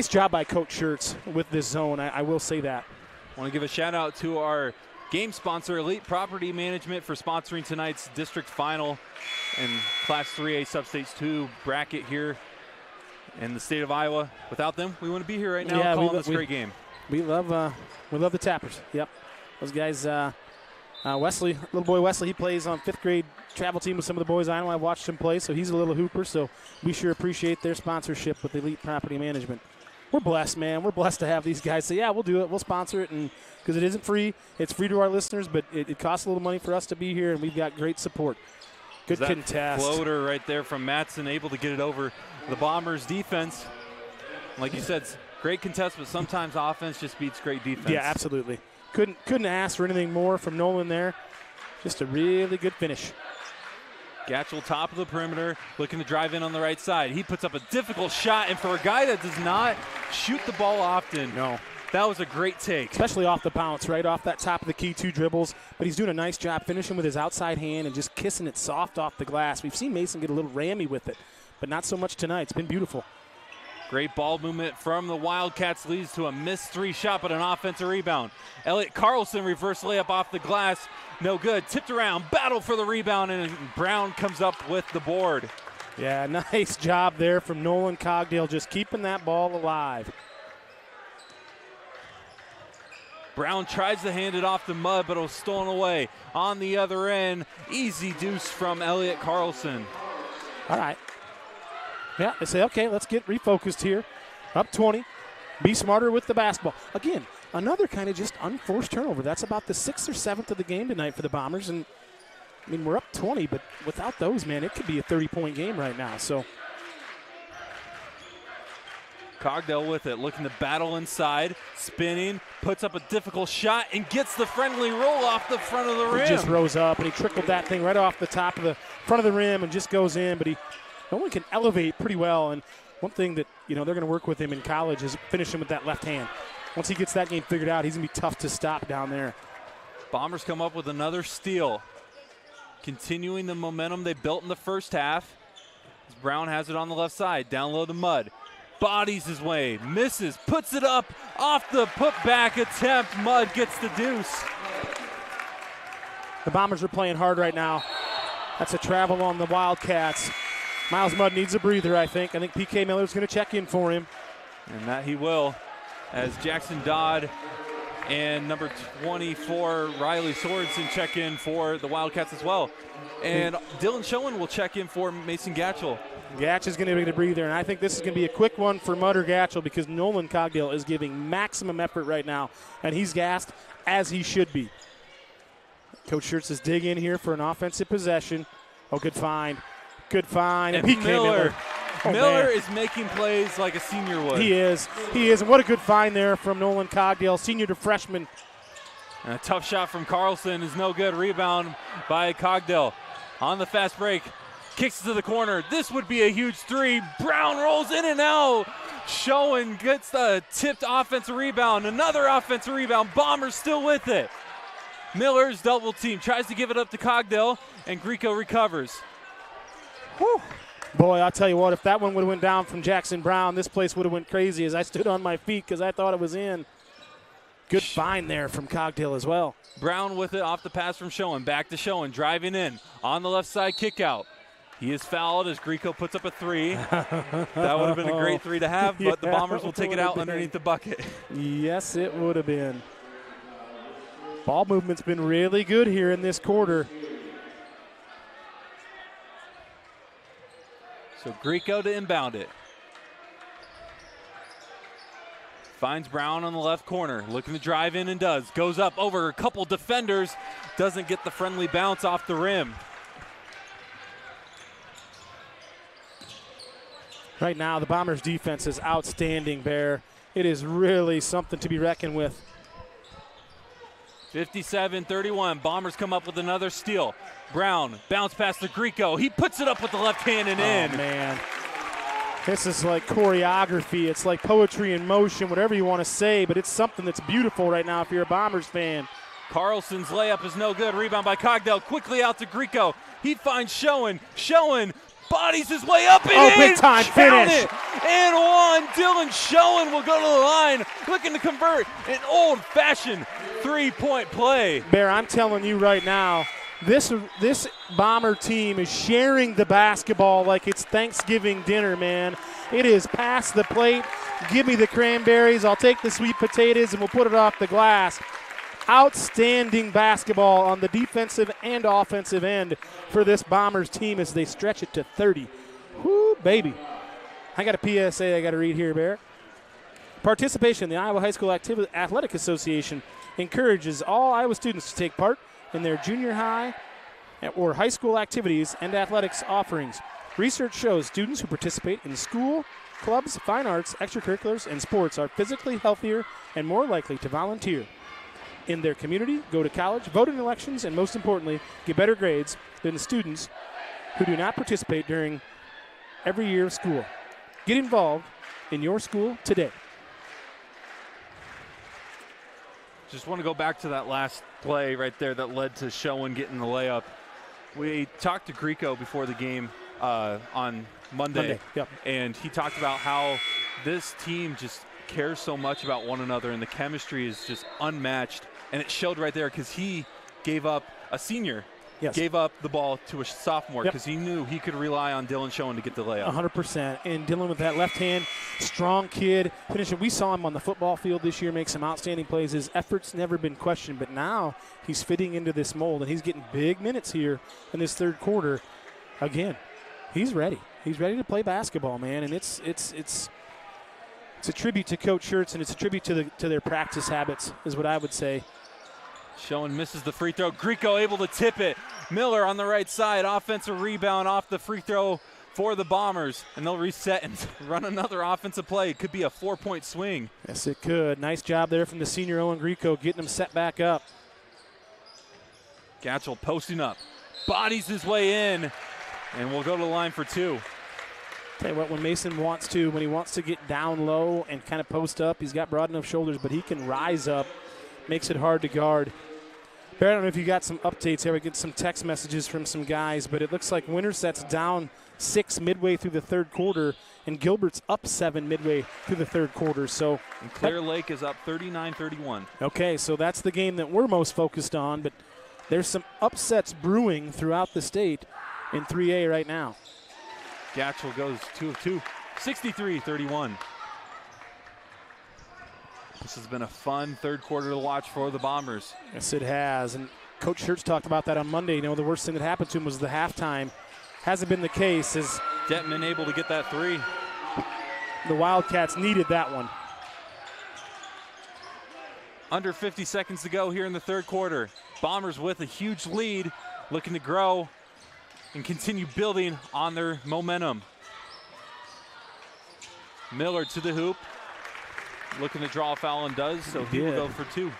job by Coach Schertz with this zone. I will say that. I want to give a shout out to our game sponsor, Elite Property Management, for sponsoring tonight's district final and Class 3A Substates 2 bracket here in the state of Iowa. Without them, we wouldn't be here right now calling this great game. We love the Tappers. Yep, those guys. Wesley, little boy Wesley, he plays on 5th grade travel team with some of the boys I know. I watched him play, so he's a little hooper. So we sure appreciate their sponsorship with Elite Property Management. We're blessed, man. We're blessed to have these guys say, yeah, we'll do it. We'll sponsor it, and because it isn't free. It's free to our listeners, but it costs a little money for us to be here, and we've got great support. Good contest. Floater right there from Matson, able to get it over the Bombers' defense. Like you said, great contest, but sometimes offense just beats great defense. Yeah, absolutely. Couldn't ask for anything more from Nolan there. Just a really good finish. Gatchell, top of the perimeter, looking to drive in on the right side. He puts up a difficult shot, and for a guy that does not shoot the ball often, that was a great take. Especially off the bounce, right off that top of the key, 2 dribbles. But he's doing a nice job finishing with his outside hand and just kissing it soft off the glass. We've seen Mason get a little rammy with it, but not so much tonight. It's been beautiful. Great ball movement from the Wildcats leads to a missed 3 shot, but an offensive rebound. Elliot Carlson reverse layup off the glass. No good. Tipped around. Battle for the rebound, and Brown comes up with the board. Yeah, nice job there from Nolan Cogdale, just keeping that ball alive. Brown tries to hand it off to Mudd, but it was stolen away. On the other end, easy deuce from Elliot Carlson. All right. Yeah, they say, okay, let's get refocused here. Up 20. Be smarter with the basketball. Again, another kind of just unforced turnover. That's about the 6th or 7th of the game tonight for the Bombers. And, I mean, we're up 20, but without those, man, it could be a 30-point game right now. So Cogdale with it, looking to battle inside, spinning, puts up a difficult shot, and gets the friendly roll off the front of the rim. He just rose up, and he trickled that thing right off the top of the front of the rim and just goes in, but no one can elevate pretty well, and one thing that, they're going to work with him in college is finishing with that left hand. Once he gets that game figured out, he's going to be tough to stop down there. Bombers come up with another steal, continuing the momentum they built in the first half. Brown has it on the left side, down low to Mudd. Bodies his way, misses, puts it up, off the putback attempt. Mudd gets the deuce. The Bombers are playing hard right now. That's a travel on the Wildcats. Miles Mudd needs a breather, I think. I think P.K. Miller's going to check in for him. And that he will, as Jackson Dodd and number 24, Riley Sorensen, check in for the Wildcats as well. And Dylan Schoen will check in for Mason Gatchell. Gatch is going to get a breather, and I think this is going to be a quick one for Mudd or Gatchell because Nolan Cogdale is giving maximum effort right now, and he's gassed as he should be. Coach Schertz is dig in here for an offensive possession. Oh, good find. Good find. And P.K. Miller. Miller is making plays like a senior would. He is. And what a good find there from Nolan Cogdale, senior to freshman. And a tough shot from Carlson is no good. Rebound by Cogdale. On the fast break. Kicks it to the corner. This would be a huge 3. Brown rolls in and out. Schoen gets the tipped offensive rebound. Another offensive rebound. Bombers still with it. Miller's double team. Tries to give it up to Cogdale, and Grieco recovers. Whew. Boy, I'll tell you what, if that one would have went down from Jackson Brown, this place would have went crazy as I stood on my feet because I thought it was in. Good find there from Cogdale as well. Brown with it off the pass from Schoen. Back to Schoen, driving in. On the left side, kick out. He is fouled as Grieco puts up a 3. That would have been a great 3 to have, but the Bombers will take it out underneath the bucket. Yes, it would have been. Ball movement's been really good here in this quarter. So Grieco to inbound it. Finds Brown on the left corner, looking to drive in and does. Goes up over a couple defenders, doesn't get the friendly bounce off the rim. Right now, the Bombers' defense is outstanding, Bear. It is really something to be reckoned with. 57-31, Bombers come up with another steal. Brown, bounce pass to Grieco. He puts it up with the left hand and in. Oh, man. This is like choreography. It's like poetry in motion, whatever you want to say, but it's something that's beautiful right now if you're a Bombers fan. Carlson's layup is no good. Rebound by Cogdell. Quickly out to Grieco. He finds Schoen. Schoen bodies his way up and in. Big time finish. It. And one. Dylan Schoen will go to the line, looking to convert an old-fashioned three-point play. Bear, I'm telling you right now, this Bomber team is sharing the basketball like it's Thanksgiving dinner, man. It is past the plate. Give me the cranberries. I'll take the sweet potatoes, and we'll put it off the glass. Outstanding basketball on the defensive and offensive end for this Bombers team as they stretch it to 30. Whoo, baby. I got a PSA I got to read here, Bear. Participation in the Iowa High School Athletic Association encourages all Iowa students to take part in their junior high or high school activities and athletics offerings. Research shows students who participate in school, clubs, fine arts, extracurriculars, and sports are physically healthier and more likely to volunteer in their community, go to college, vote in elections, and most importantly, get better grades than the students who do not participate during every year of school. Get involved in your school today. Just want to go back to that last play right there that led to Schoen getting the layup. We talked to Grieco before the game on Monday. Yep. And he talked about how this team just cares so much about one another, and the chemistry is just unmatched. And it showed right there because he gave up a senior. Yes. Gave up the ball to a sophomore because he knew he could rely on Dylan Schoen to get the layup. 100%. And Dylan with that left hand, strong kid. Finishing. We saw him on the football field this year make some outstanding plays. His effort's never been questioned, but now he's fitting into this mold, and he's getting big minutes here in this third quarter. Again, he's ready. He's ready to play basketball, man, and it's a tribute to Coach Schertz, and it's a tribute to their practice habits is what I would say. Schoen misses the free throw. Grieco able to tip it. Miller on the right side. Offensive rebound off the free throw for the Bombers. And they'll reset and run another offensive play. It could be a 4-point swing. Yes, it could. Nice job there from the senior Owen Grieco getting him set back up. Gatchel posting up. Bodies his way in. And we'll go to the line for two. Tell you what, when Mason wants to, when he wants to get down low and kind of post up, he's got broad enough shoulders, but he can rise up. Makes it hard to guard. Barry, I don't know if you got some updates here. We get some text messages from some guys, but it looks like Winterset's down 6 midway through the third quarter, and Gilbert's up 7 midway through the third quarter. So, and Clear Lake is up 39-31. Okay, so that's the game that we're most focused on, but there's some upsets brewing throughout the state in 3A right now. Gatchel goes 2 of 2, 63-31. This has been a fun third quarter to watch for the Bombers. Yes, it has. And Coach Schertz talked about that on Monday. You know, the worst thing that happened to him was the halftime. Hasn't been the case as Detman able to get that three. The Wildcats needed that one. Under 50 seconds to go here in the third quarter. Bombers with a huge lead, looking to grow and continue building on their momentum. Miller to the hoop. Looking to draw a foul and does, so he will go for two.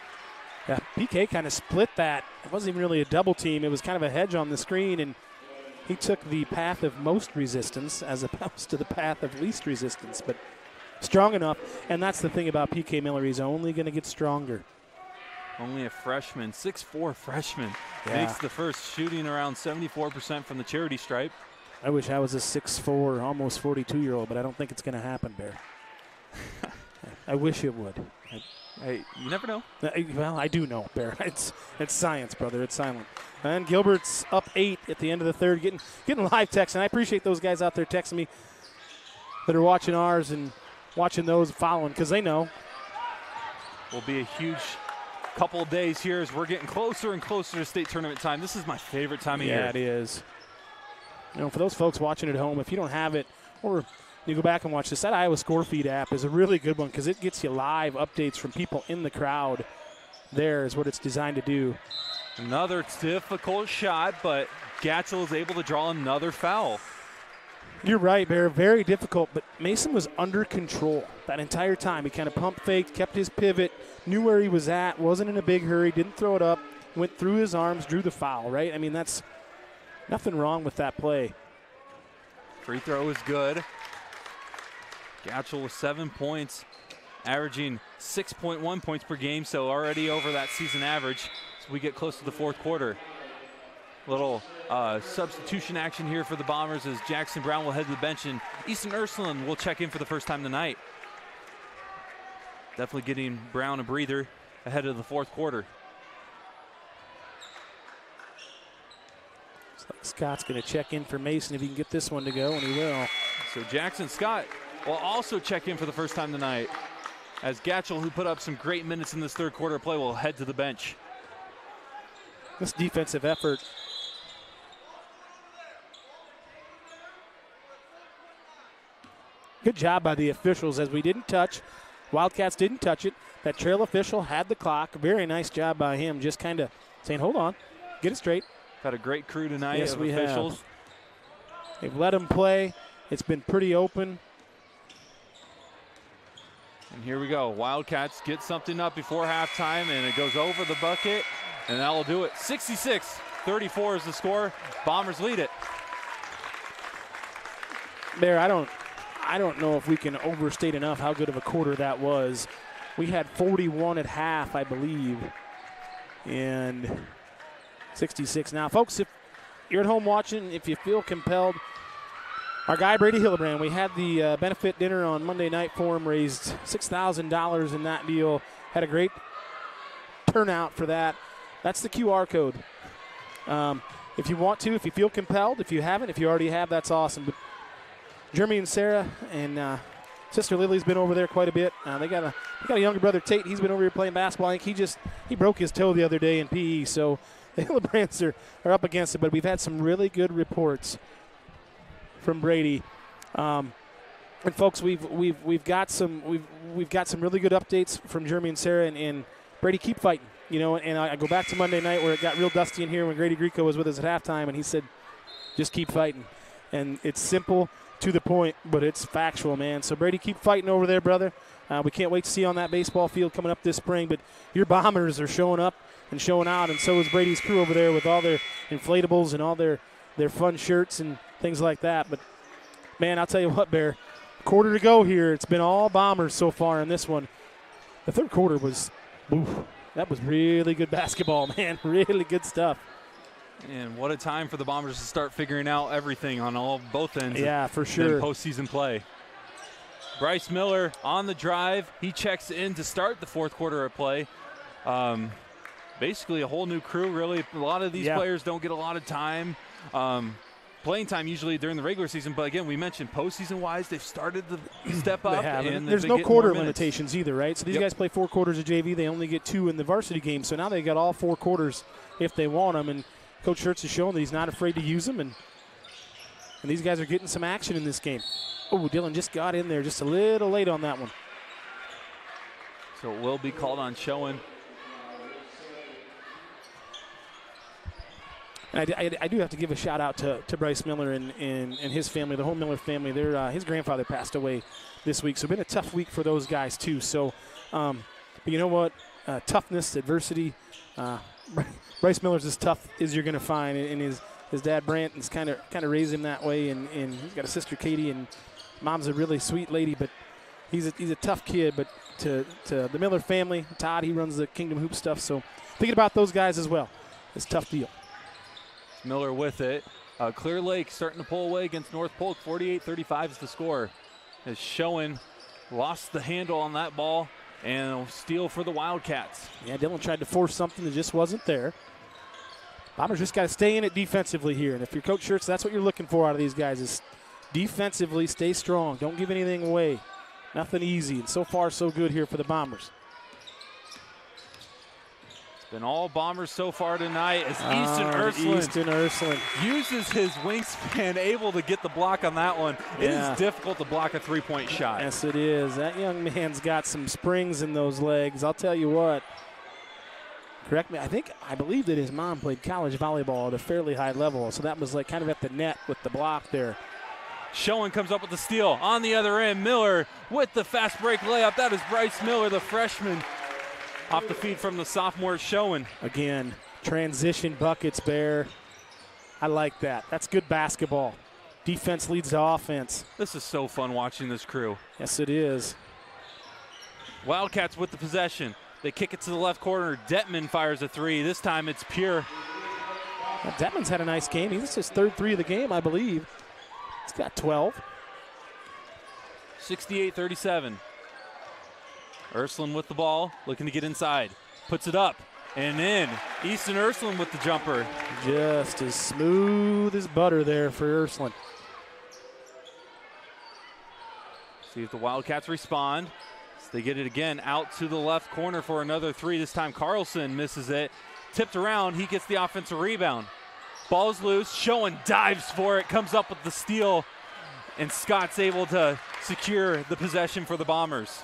Yeah, PK kind of split that. It wasn't even really a double team. It was kind of a hedge on the screen, and he took the path of most resistance as opposed to the path of least resistance, but strong enough. And that's the thing about PK Miller. He's only going to get stronger. Only a freshman, 6'4" freshman. Yeah. Makes the first, shooting around 74% from the charity stripe. I wish I was a 6'4", almost 42-year-old, but I don't think it's going to happen, Bear. I wish it would. Hey, you never know. Well, I do know, Bear. It's science, brother. It's silent. And Gilbert's up 8 at the end of the third, getting live text, and I appreciate those guys out there texting me that are watching ours and watching those following because they know. Will be a huge couple of days here as we're getting closer and closer to state tournament time. This is my favorite time of year. Yeah, it is. You know, for those folks watching at home, if you don't have it, or you go back and watch this, that Iowa Score Feed app is a really good one because it gets you live updates from people in the crowd. There is what it's designed to do. Another difficult shot, but Gatchel is able to draw another foul. You're right, Bear. Very difficult, but Mason was under control that entire time. He kind of pump faked, kept his pivot, knew where he was at, wasn't in a big hurry, didn't throw it up, went through his arms, drew the foul, right? I mean, that's nothing wrong with that play. Free throw is good. Gatchel with 7 points, averaging 6.1 points per game, so already over that season average as we get close to the fourth quarter. Little substitution action here for the Bombers as Jackson Brown will head to the bench and Easton Ursuline will check in for the first time tonight. Definitely getting Brown a breather ahead of the fourth quarter. Looks like Scott's going to check in for Mason if he can get this one to go, and he will. So Jackson Scott will also check in for the first time tonight as Gatchel, who put up some great minutes in this third quarter play, will head to the bench. This defensive effort. Good job by the officials as we didn't touch. Wildcats didn't touch it. That trail official had the clock. Very nice job by him, just kind of saying, hold on, get it straight. Got a great crew tonight Yes, of we officials. have. They've let him play. It's been pretty open. And here we go. Wildcats get something up before halftime, and it goes over the bucket, and that will do it. 66-34 is the score. Bombers lead it. Bear, I don't know if we can overstate enough how good of a quarter that was. We had 41 at half, I believe, and 66 now. Folks, if you're at home watching, if you feel compelled, our guy Brady Hillebrand, we had the benefit dinner on Monday night for him, raised $6,000 in that deal. Had a great turnout for that. That's the QR code. If you want to, if you feel compelled, if you haven't, if you already have, that's awesome. But Jeremy and Sarah and Sister Lily's been over there quite a bit. They got a younger brother, Tate. He's been over here playing basketball. I think he broke his toe the other day in PE, so the Hillebrands are up against it. But we've had some really good reports from Brady, and folks, we've got some really good updates from Jeremy and Sarah, and Brady, keep fighting. You know, and I go back to Monday night where it got real dusty in here when Grady Grieco was with us at halftime, and he said, just keep fighting. And it's simple, to the point, but it's factual, man. So, Brady, keep fighting over there, brother. We can't wait to see you on that baseball field coming up this spring, but your Bombers are showing up and showing out, and so is Brady's crew over there with all their inflatables and all their fun shirts and things like that. But, man, I'll tell you what, Bear, quarter to go here. It's been all Bombers so far in this one. The third quarter was, that was really good basketball, man. Really good stuff. And what a time for the Bombers to start figuring out everything on both ends. Yeah, for sure. In postseason play. Bryce Miller on the drive. He checks in to start the fourth quarter of play. Basically a whole new crew, really. A lot of these players don't get a lot of time. Playing time usually during the regular season, but again, we mentioned postseason-wise, they've started to step up. And there's no quarter limitations either, right? So these guys play 4 quarters of JV. They only get 2 in the varsity game, so now they got all 4 quarters if they want them. And Coach Schertz is showing that he's not afraid to use them, and these guys are getting some action in this game. Oh, Dylan just got in there just a little late on that one. So it will be called on Schoen. And I do have to give a shout out to Bryce Miller and his family, the whole Miller family. His grandfather passed away this week, so it's been a tough week for those guys too. So, but you know what? Toughness, adversity. Bryce Miller's as tough as you're going to find, and his dad Brant kind of raised him that way, and he's got a sister Katie, and mom's a really sweet lady, but he's a tough kid. But to the Miller family, Todd, he runs the Kingdom Hoop stuff, so thinking about those guys as well. It's a tough deal. Miller with it. Clear Lake starting to pull away against North Polk. 48-35 is the score. As Schoen lost the handle on that ball, and a steal for the Wildcats. Yeah, Dylan tried to force something that just wasn't there. Bombers just got to stay in it defensively here. And if you're Coach Schertz, that's what you're looking for out of these guys is defensively stay strong. Don't give anything away. Nothing easy. And so far, so good here for the Bombers. Been all Bombers so far tonight as Easton Ursuline uses his wingspan, able to get the block on that one. It is difficult to block a three-point shot. Yes, it is. That young man's got some springs in those legs. I'll tell you what. Correct me. I believe that his mom played college volleyball at a fairly high level, so that was like kind of at the net with the block there. Schoen comes up with the steal. On the other end, Miller with the fast break layup. That is Bryce Miller, the freshman. Off the feed from the sophomore Schoen. Again, transition buckets, Bear. I like that. That's good basketball. Defense leads to offense. This is so fun watching this crew. Yes, it is. Wildcats with the possession. They kick it to the left corner. Detman fires a three. This time it's Pure. Well, Detman's had a nice game. This is his third three of the game, I believe. He's got 12. 68-37. Ursuline with the ball, looking to get inside. Puts it up and in. Easton Ursuline with the jumper. Just as smooth as butter there for Ursuline. See if the Wildcats respond. So they get it again out to the left corner for another three. This time Carlson misses it. Tipped around, he gets the offensive rebound. Ball's loose, Schoen dives for it, comes up with the steal, and Scott's able to secure the possession for the Bombers.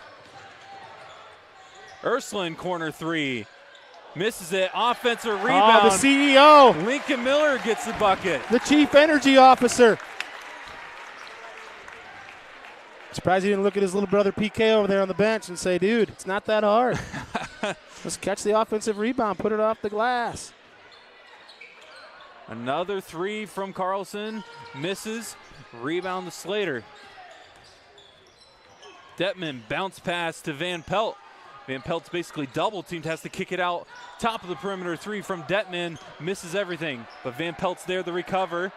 Ursuline corner three. Misses it. Offensive rebound. Oh, the CEO. Lincoln Miller gets the bucket. The chief energy officer. Surprised he didn't look at his little brother PK over there on the bench and say, dude, it's not that hard. Let's catch the offensive rebound, put it off the glass. Another three from Carlson. Misses. Rebound to Slater. Detman bounce pass to Van Pelt. Van Pelt's basically double teamed, has to kick it out. Top of the perimeter three from Detman, misses everything. But Van Pelt's there to recover.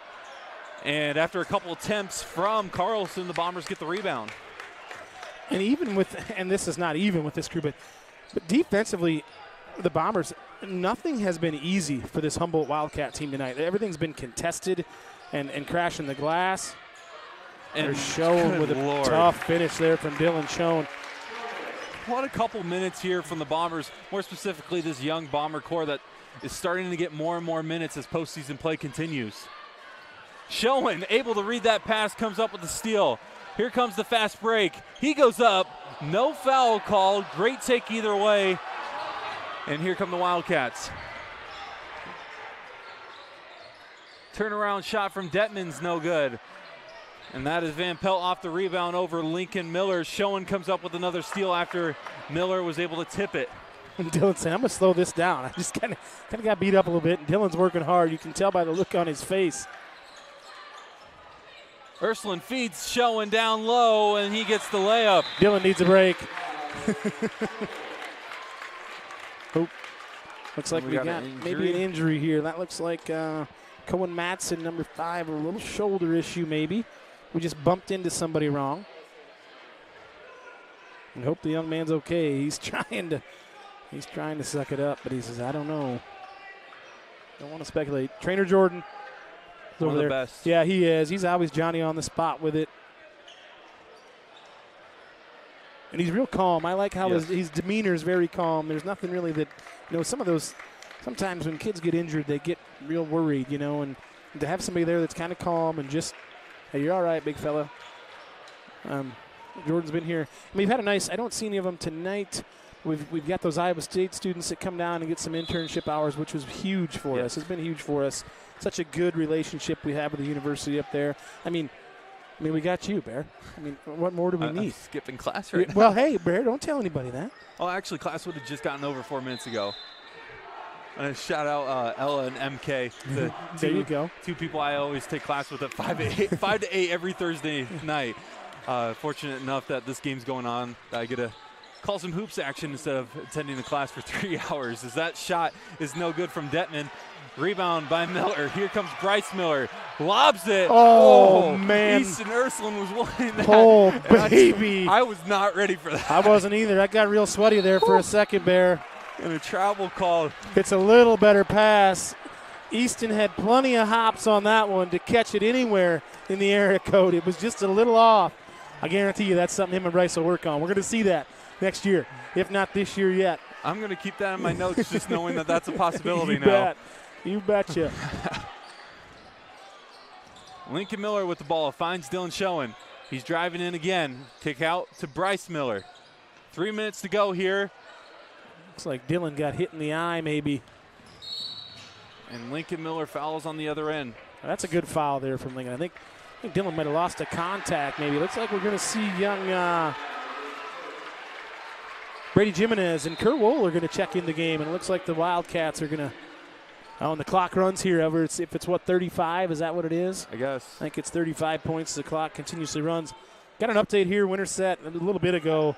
And after a couple attempts from Carlson, the Bombers get the rebound. And even with, and this is not even with this crew, but defensively, the Bombers, nothing has been easy for this Humboldt Wildcat team tonight. Everything's been contested and crashing the glass. And Schoen with a tough finish there from Dylan Schoen. What a couple minutes here from the Bombers, more specifically this young Bomber core that is starting to get more and more minutes as postseason play continues. Schoen able to read that pass, comes up with the steal. Here comes the fast break. He goes up, no foul called, great take either way. And here come the Wildcats. Turnaround shot from Detman's no good. And that is Van Pelt off the rebound over Lincoln Miller. Schoen comes up with another steal after Miller was able to tip it. And Dylan said, I'm going to slow this down. I just kind of got beat up a little bit, and Dylan's working hard. You can tell by the look on his face. Ursuline feeds Schoen down low, and he gets the layup. Dylan needs a break. Oh, looks like we got maybe an injury here. That looks like Cohen Matson, number 5, a little shoulder issue maybe. We just bumped into somebody wrong. And hope the young man's okay. He's trying to suck it up, but he says, I don't know. Don't want to speculate. Trainer Jordan is over there. Best. Yeah, he is. He's always Johnny on the spot with it. And he's real calm. I like how his demeanor is very calm. There's nothing really that, some of those, sometimes when kids get injured, they get real worried, and to have somebody there that's kind of calm and just, hey, you're all right, big fella. Jordan's been here. We've had a nice, I don't see any of them tonight. We've got those Iowa State students that come down and get some internship hours, which was huge for us. It's been huge for us. Such a good relationship we have with the university up there. I mean, we got you, Bear. What more do we need? I'm skipping class right now. Well, hey, Bear, don't tell anybody that. Oh, actually, class would have just gotten over 4 minutes ago. And shout out Ella and MK. There you go. Two people I always take class with at 5 to 8 every Thursday night. Fortunate enough that this game's going on, I get to call some hoops action instead of attending the class for 3 hours. As that shot is no good from Detman. Rebound by Miller. Here comes Bryce Miller. Lobs it. Oh man. Easton Ursuline was wanting that. Oh, baby. I was not ready for that. I wasn't either. I got real sweaty there for a second, Bear. And a travel call. It's a little better pass. Easton had plenty of hops on that one to catch it anywhere in the area code. It was just a little off. I guarantee you that's something him and Bryce will work on. We're going to see that next year, if not this year yet. I'm going to keep that in my notes, just knowing that that's a possibility you now. Bet. You betcha. Lincoln Miller with the ball finds Dylan Schoen. He's driving in again. Kick out to Bryce Miller. 3 minutes to go here. Looks like Dylan got hit in the eye maybe. And Lincoln Miller fouls on the other end. That's a good foul there from Lincoln. I think Dylan might have lost a contact maybe. Looks like we're going to see young Brady Jimenez and Kurt Wohl are going to check in the game. And it looks like the Wildcats are going to, and the clock runs here. If it's what, 35? Is that what it is? I guess. I think it's 35 points. The clock continuously runs. Got an update here. Winterset a little bit ago,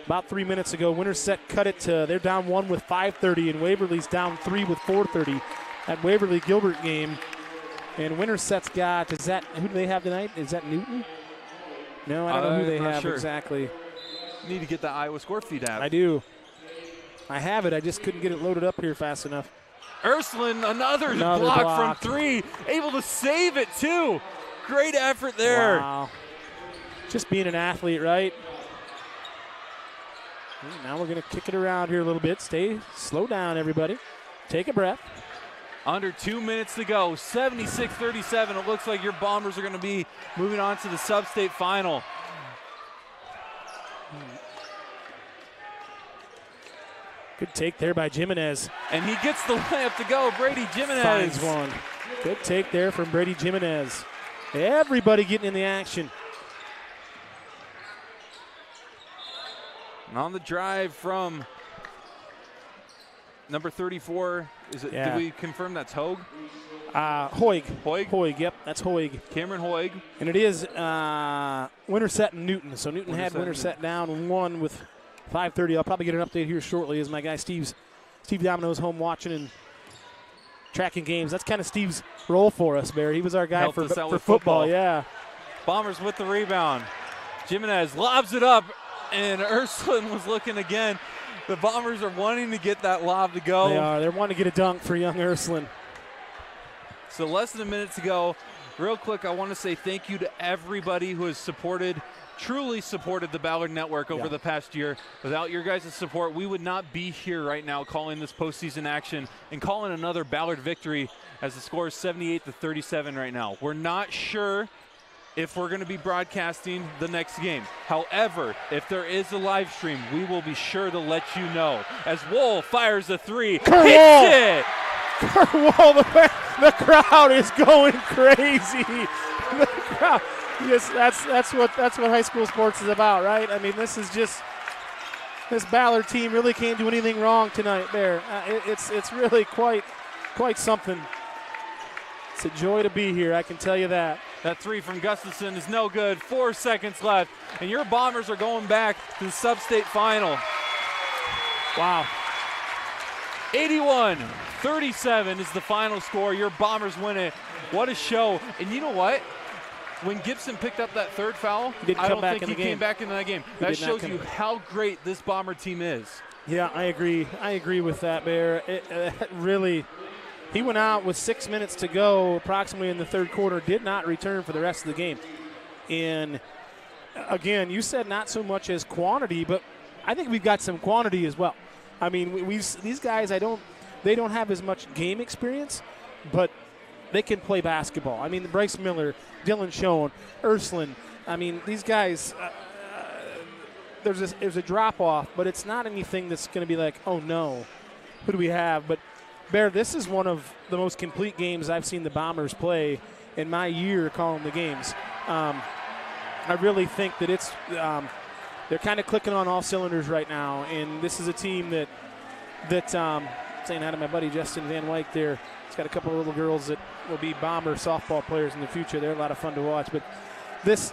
about 3 minutes ago. Winterset cut it to, they're down 1 with 5:30, and Waverly's down 3 with 4:30. That Waverly-Gilbert game. And Winterset's got, who do they have tonight? Is that Newton? No, I don't know who they have exactly. Need to get the Iowa score feed app. I do. I have it. I just couldn't get it loaded up here fast enough. Ursuline, another block from 3. Able to save it, too. Great effort there. Wow. Just being an athlete, right? Now we're going to kick it around here a little bit. Slow down, everybody. Take a breath. Under 2 minutes to go. 76-37. It looks like your Bombers are going to be moving on to the sub-state final. Good take there by Jimenez. And he gets the layup to go. Brady Jimenez. Finds one. Good take there from Brady Jimenez. Everybody getting in the action. And on the drive from number 34, is it? Did we confirm that's Hogue? Hoig. Hoig? Hoig, yep, that's Hoig. Cameron Hoig. And it is Winterset and Newton. So Newton had Winterset down 1 with 5:30. I'll probably get an update here shortly as my guy Steve Domino's home watching and tracking games. That's kind of Steve's role for us, Barry. He was our guy for football, yeah. Bombers with the rebound. Jimenez lobs it up, and Ursuline was looking again. The Bombers are wanting to get that lob to go. They are. They're wanting to get a dunk for young Ursuline. So less than a minute to go. Real quick, I want to say thank you to everybody who has truly supported the Ballard Network over the past year. Without your guys' support, we would not be here right now calling this postseason action and calling another Ballard victory as the score is 78-37 right now. We're not sure if we're going to be broadcasting the next game. However, if there is a live stream, we will be sure to let you know. As Wohl fires a 3, hits it! Kurt Wohl, the crowd is going crazy. The crowd. Yes, that's what high school sports is about, right? I mean, this Ballard team really can't do anything wrong tonight. There, it's really quite something. It's a joy to be here, I can tell you that. That 3 from Gustafson is no good. 4 seconds left, and your Bombers are going back to the sub-state final. Wow. 81-37 is the final score. Your Bombers win it. What a show. And you know what? When Gibson picked up that 3rd foul, I don't think he came back into that game. That shows you how great this Bomber team is. Yeah, I agree. I agree with that, Bear. Really, he went out with 6 minutes to go approximately in the 3rd quarter, did not return for the rest of the game. And, again, you said not so much as quantity, but I think we've got some quantity as well. I mean, these guys, they don't have as much game experience, but they can play basketball. I mean, Bryce Miller, Dylan Schoen, Ursuline. I mean, these guys, there's a drop-off, but it's not anything that's going to be like, oh, no, who do we have? But, Bear, this is one of the most complete games I've seen the Bombers play in my year calling the games. I really think that they're kind of clicking on all cylinders right now, and this is a team that saying hi to my buddy Justin Van Wyk there. He's got a couple of little girls that will be Bomber softball players in the future. They're a lot of fun to watch. But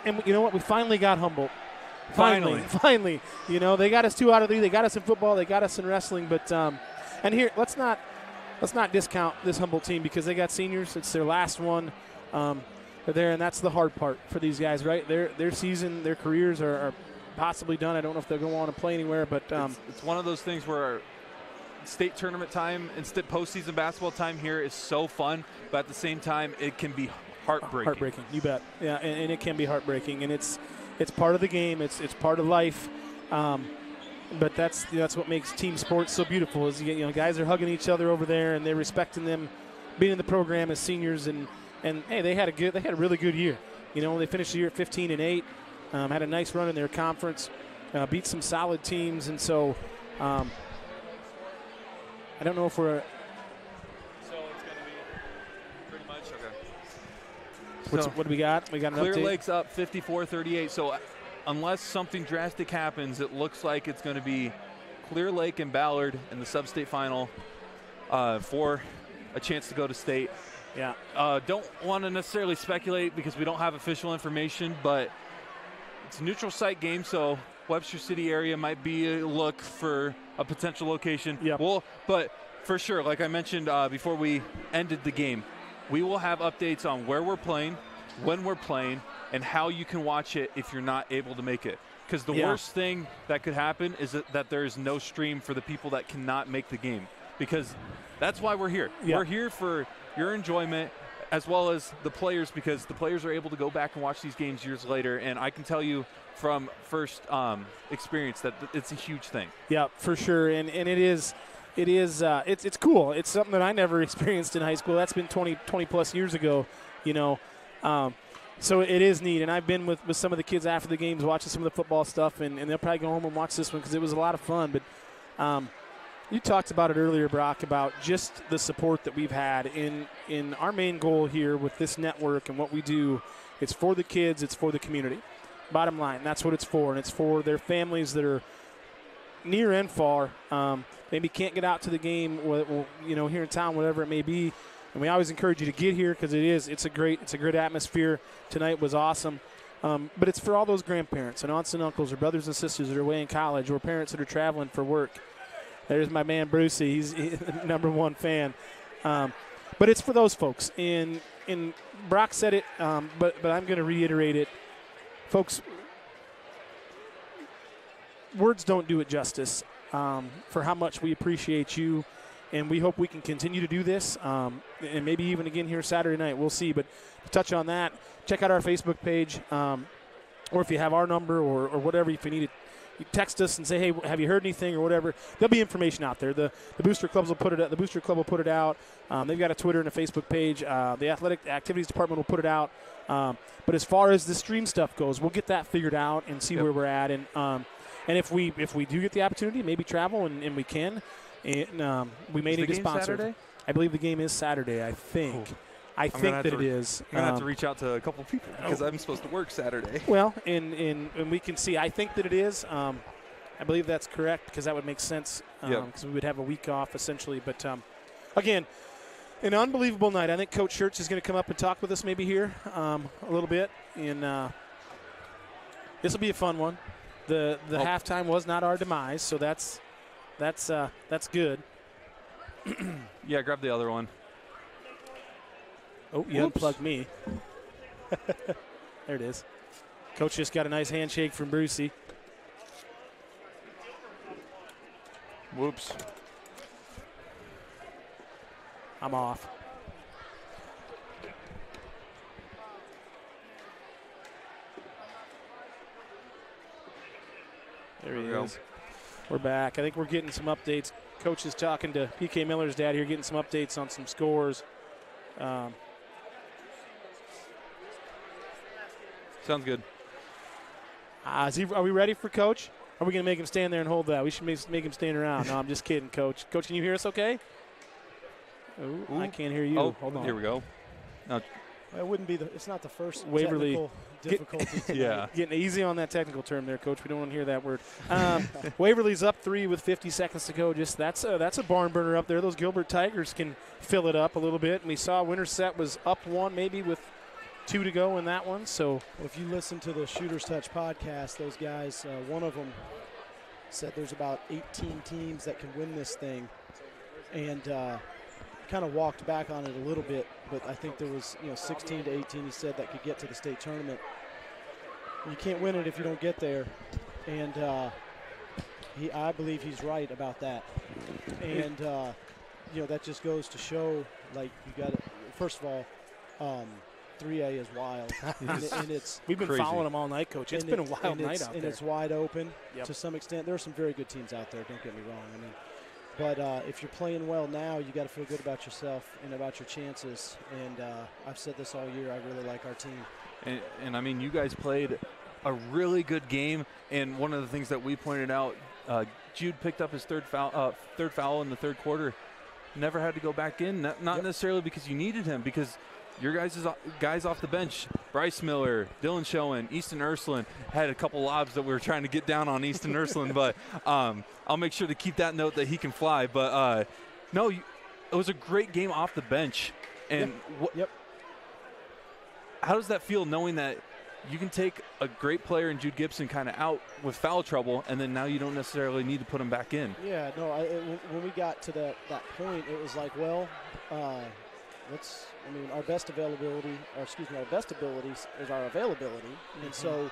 and you know what? We finally got Humboldt. Finally. You know, they got us 2 out of 3. They got us in football. They got us in wrestling. But and here, let's not discount this Humboldt team because they got seniors. It's their last one. They're there, and that's the hard part for these guys, right? Their season, their careers are possibly done. I don't know if they'll go on and play anywhere, but it's one of those things where state tournament time and postseason basketball time here is so fun, but at the same time, it can be heartbreaking. You bet. Yeah, and it can be heartbreaking, and it's part of the game. It's part of life. But that's what makes team sports so beautiful. Is guys are hugging each other over there, and they're respecting them, being in the program as seniors, and hey, they had a really good year. They finished the year at 15-8, had a nice run in their conference, beat some solid teams, and so I don't know if we're. So it's going to be pretty much okay. What do we got? We got an Clear update? Lake's up 54-38. So unless something drastic happens, it looks like it's going to be Clear Lake and Ballard in the sub-state final for a chance to go to state. Yeah. Don't want to necessarily speculate because we don't have official information, but it's a neutral site game, so Webster City area might be a look for a potential location. Yep. But for sure, like I mentioned before we ended the game, we will have updates on where we're playing, when we're playing, and how you can watch it if you're not able to make it. Because the worst thing that could happen is that there is no stream for the people that cannot make the game. Because that's why we're here. Yep. We're here for your enjoyment as well as the players, because the players are able to go back and watch these games years later. And I can tell you from first experience that it's a huge thing. Yeah, for sure. And it's cool. It's something that I never experienced in high school. That's been 20 plus years ago, So it is neat, and I've been with some of the kids after the games watching some of the football stuff, and they'll probably go home and watch this one because it was a lot of fun. But you talked about it earlier, Brock, about just the support that we've had in our main goal here with this network and what we do. It's for the kids. It's for the community. Bottom line, that's what it's for, and it's for their families that are near and far. Maybe can't get out to the game, here in town, whatever it may be. And we always encourage you to get here because it's a great atmosphere. Tonight was awesome. But it's for all those grandparents and aunts and uncles or brothers and sisters that are away in college or parents that are traveling for work. There's my man Brucey. He's number one fan. But it's for those folks. And Brock said it, but I'm going to reiterate it. Folks, words don't do it justice for how much we appreciate you. And we hope we can continue to do this, and maybe even again here Saturday night. We'll see. But to touch on that, check out our Facebook page, or if you have our number or whatever, if you need it, you text us and say, hey, have you heard anything or whatever. There'll be information out there. The Booster Clubs will put it out. The Booster Club will put it out. They've got a Twitter and a Facebook page. The Athletic Activities Department will put it out. But as far as the stream stuff goes, we'll get that figured out and see where we're at. And if we do get the opportunity, maybe travel and we can. And we may need a sponsor. Saturday? I believe the game is Saturday, I think. Cool. I think that it is. I'm going to have to reach out to a couple people because I'm supposed to work Saturday. Well, and we can see. I think that it is. I believe that's correct because that would make sense because we would have a week off essentially. But, again, an unbelievable night. I think Coach Schertz is going to come up and talk with us maybe here a little bit. And this will be a fun one. The halftime was not our demise, so that's good. Yeah, grab the other one. Oh, you unplugged me. There it is. Coach just got a nice handshake from Brucey. Whoops. I'm off. There he is. We're back. I think we're getting some updates. Coach is talking to PK Miller's dad here, getting some updates on some scores. Sounds good. Are we ready for Coach? Or are we going to make him stand there and hold that? We should make him stand around. No, I'm just kidding, Coach. Coach, can you hear us okay? Ooh. I can't hear you. Oh, hold on. Here we go. It wouldn't be it's not the first Waverly technical difficulty. Yeah. Getting easy on that technical term there, Coach. We don't want to hear that word. Waverly's up 3 with 50 seconds to go. That's a barn burner up there. Those Gilbert Tigers can fill it up a little bit. And we saw Winterset was up 1 maybe with 2 to go in that one. So if you listen to the Shooter's Touch podcast, those guys, one of them said there's about 18 teams that can win this thing. And kind of walked back on it a little bit, but I think there was 16 to 18 he said that could get to the state tournament. You can't win it if you don't get there, and I believe he's right about that. And that just goes to show, like, you got to, first of all, 3A is wild. and it's We've been crazy. following them all night, Coach. It's been a wild night out there. And it's wide open Yep. to some extent. There are some very good teams out there, don't get me wrong. I mean, but if you're playing well now, you got to feel good about yourself and about your chances. And I've said this all year. I really like our team. And I mean, you guys played a really good game. And one of the things that we pointed out, Jude picked up his third foul in the third quarter. Never had to go back in, not necessarily because you needed him, because your guys off the bench, Bryce Miller, Dylan Schoen, Easton Ursuline, had a couple lobs that we were trying to get down on Easton Ursuline, but I'll make sure to keep that note that he can fly. But no, it was a great game off the bench. And how does that feel, knowing that you can take a great player in Jude Gibson kind of out with foul trouble, and then now you don't necessarily need to put him back in? Yeah, no, when we got to that point, it was like, well, our best ability is our availability. Mm-hmm. And so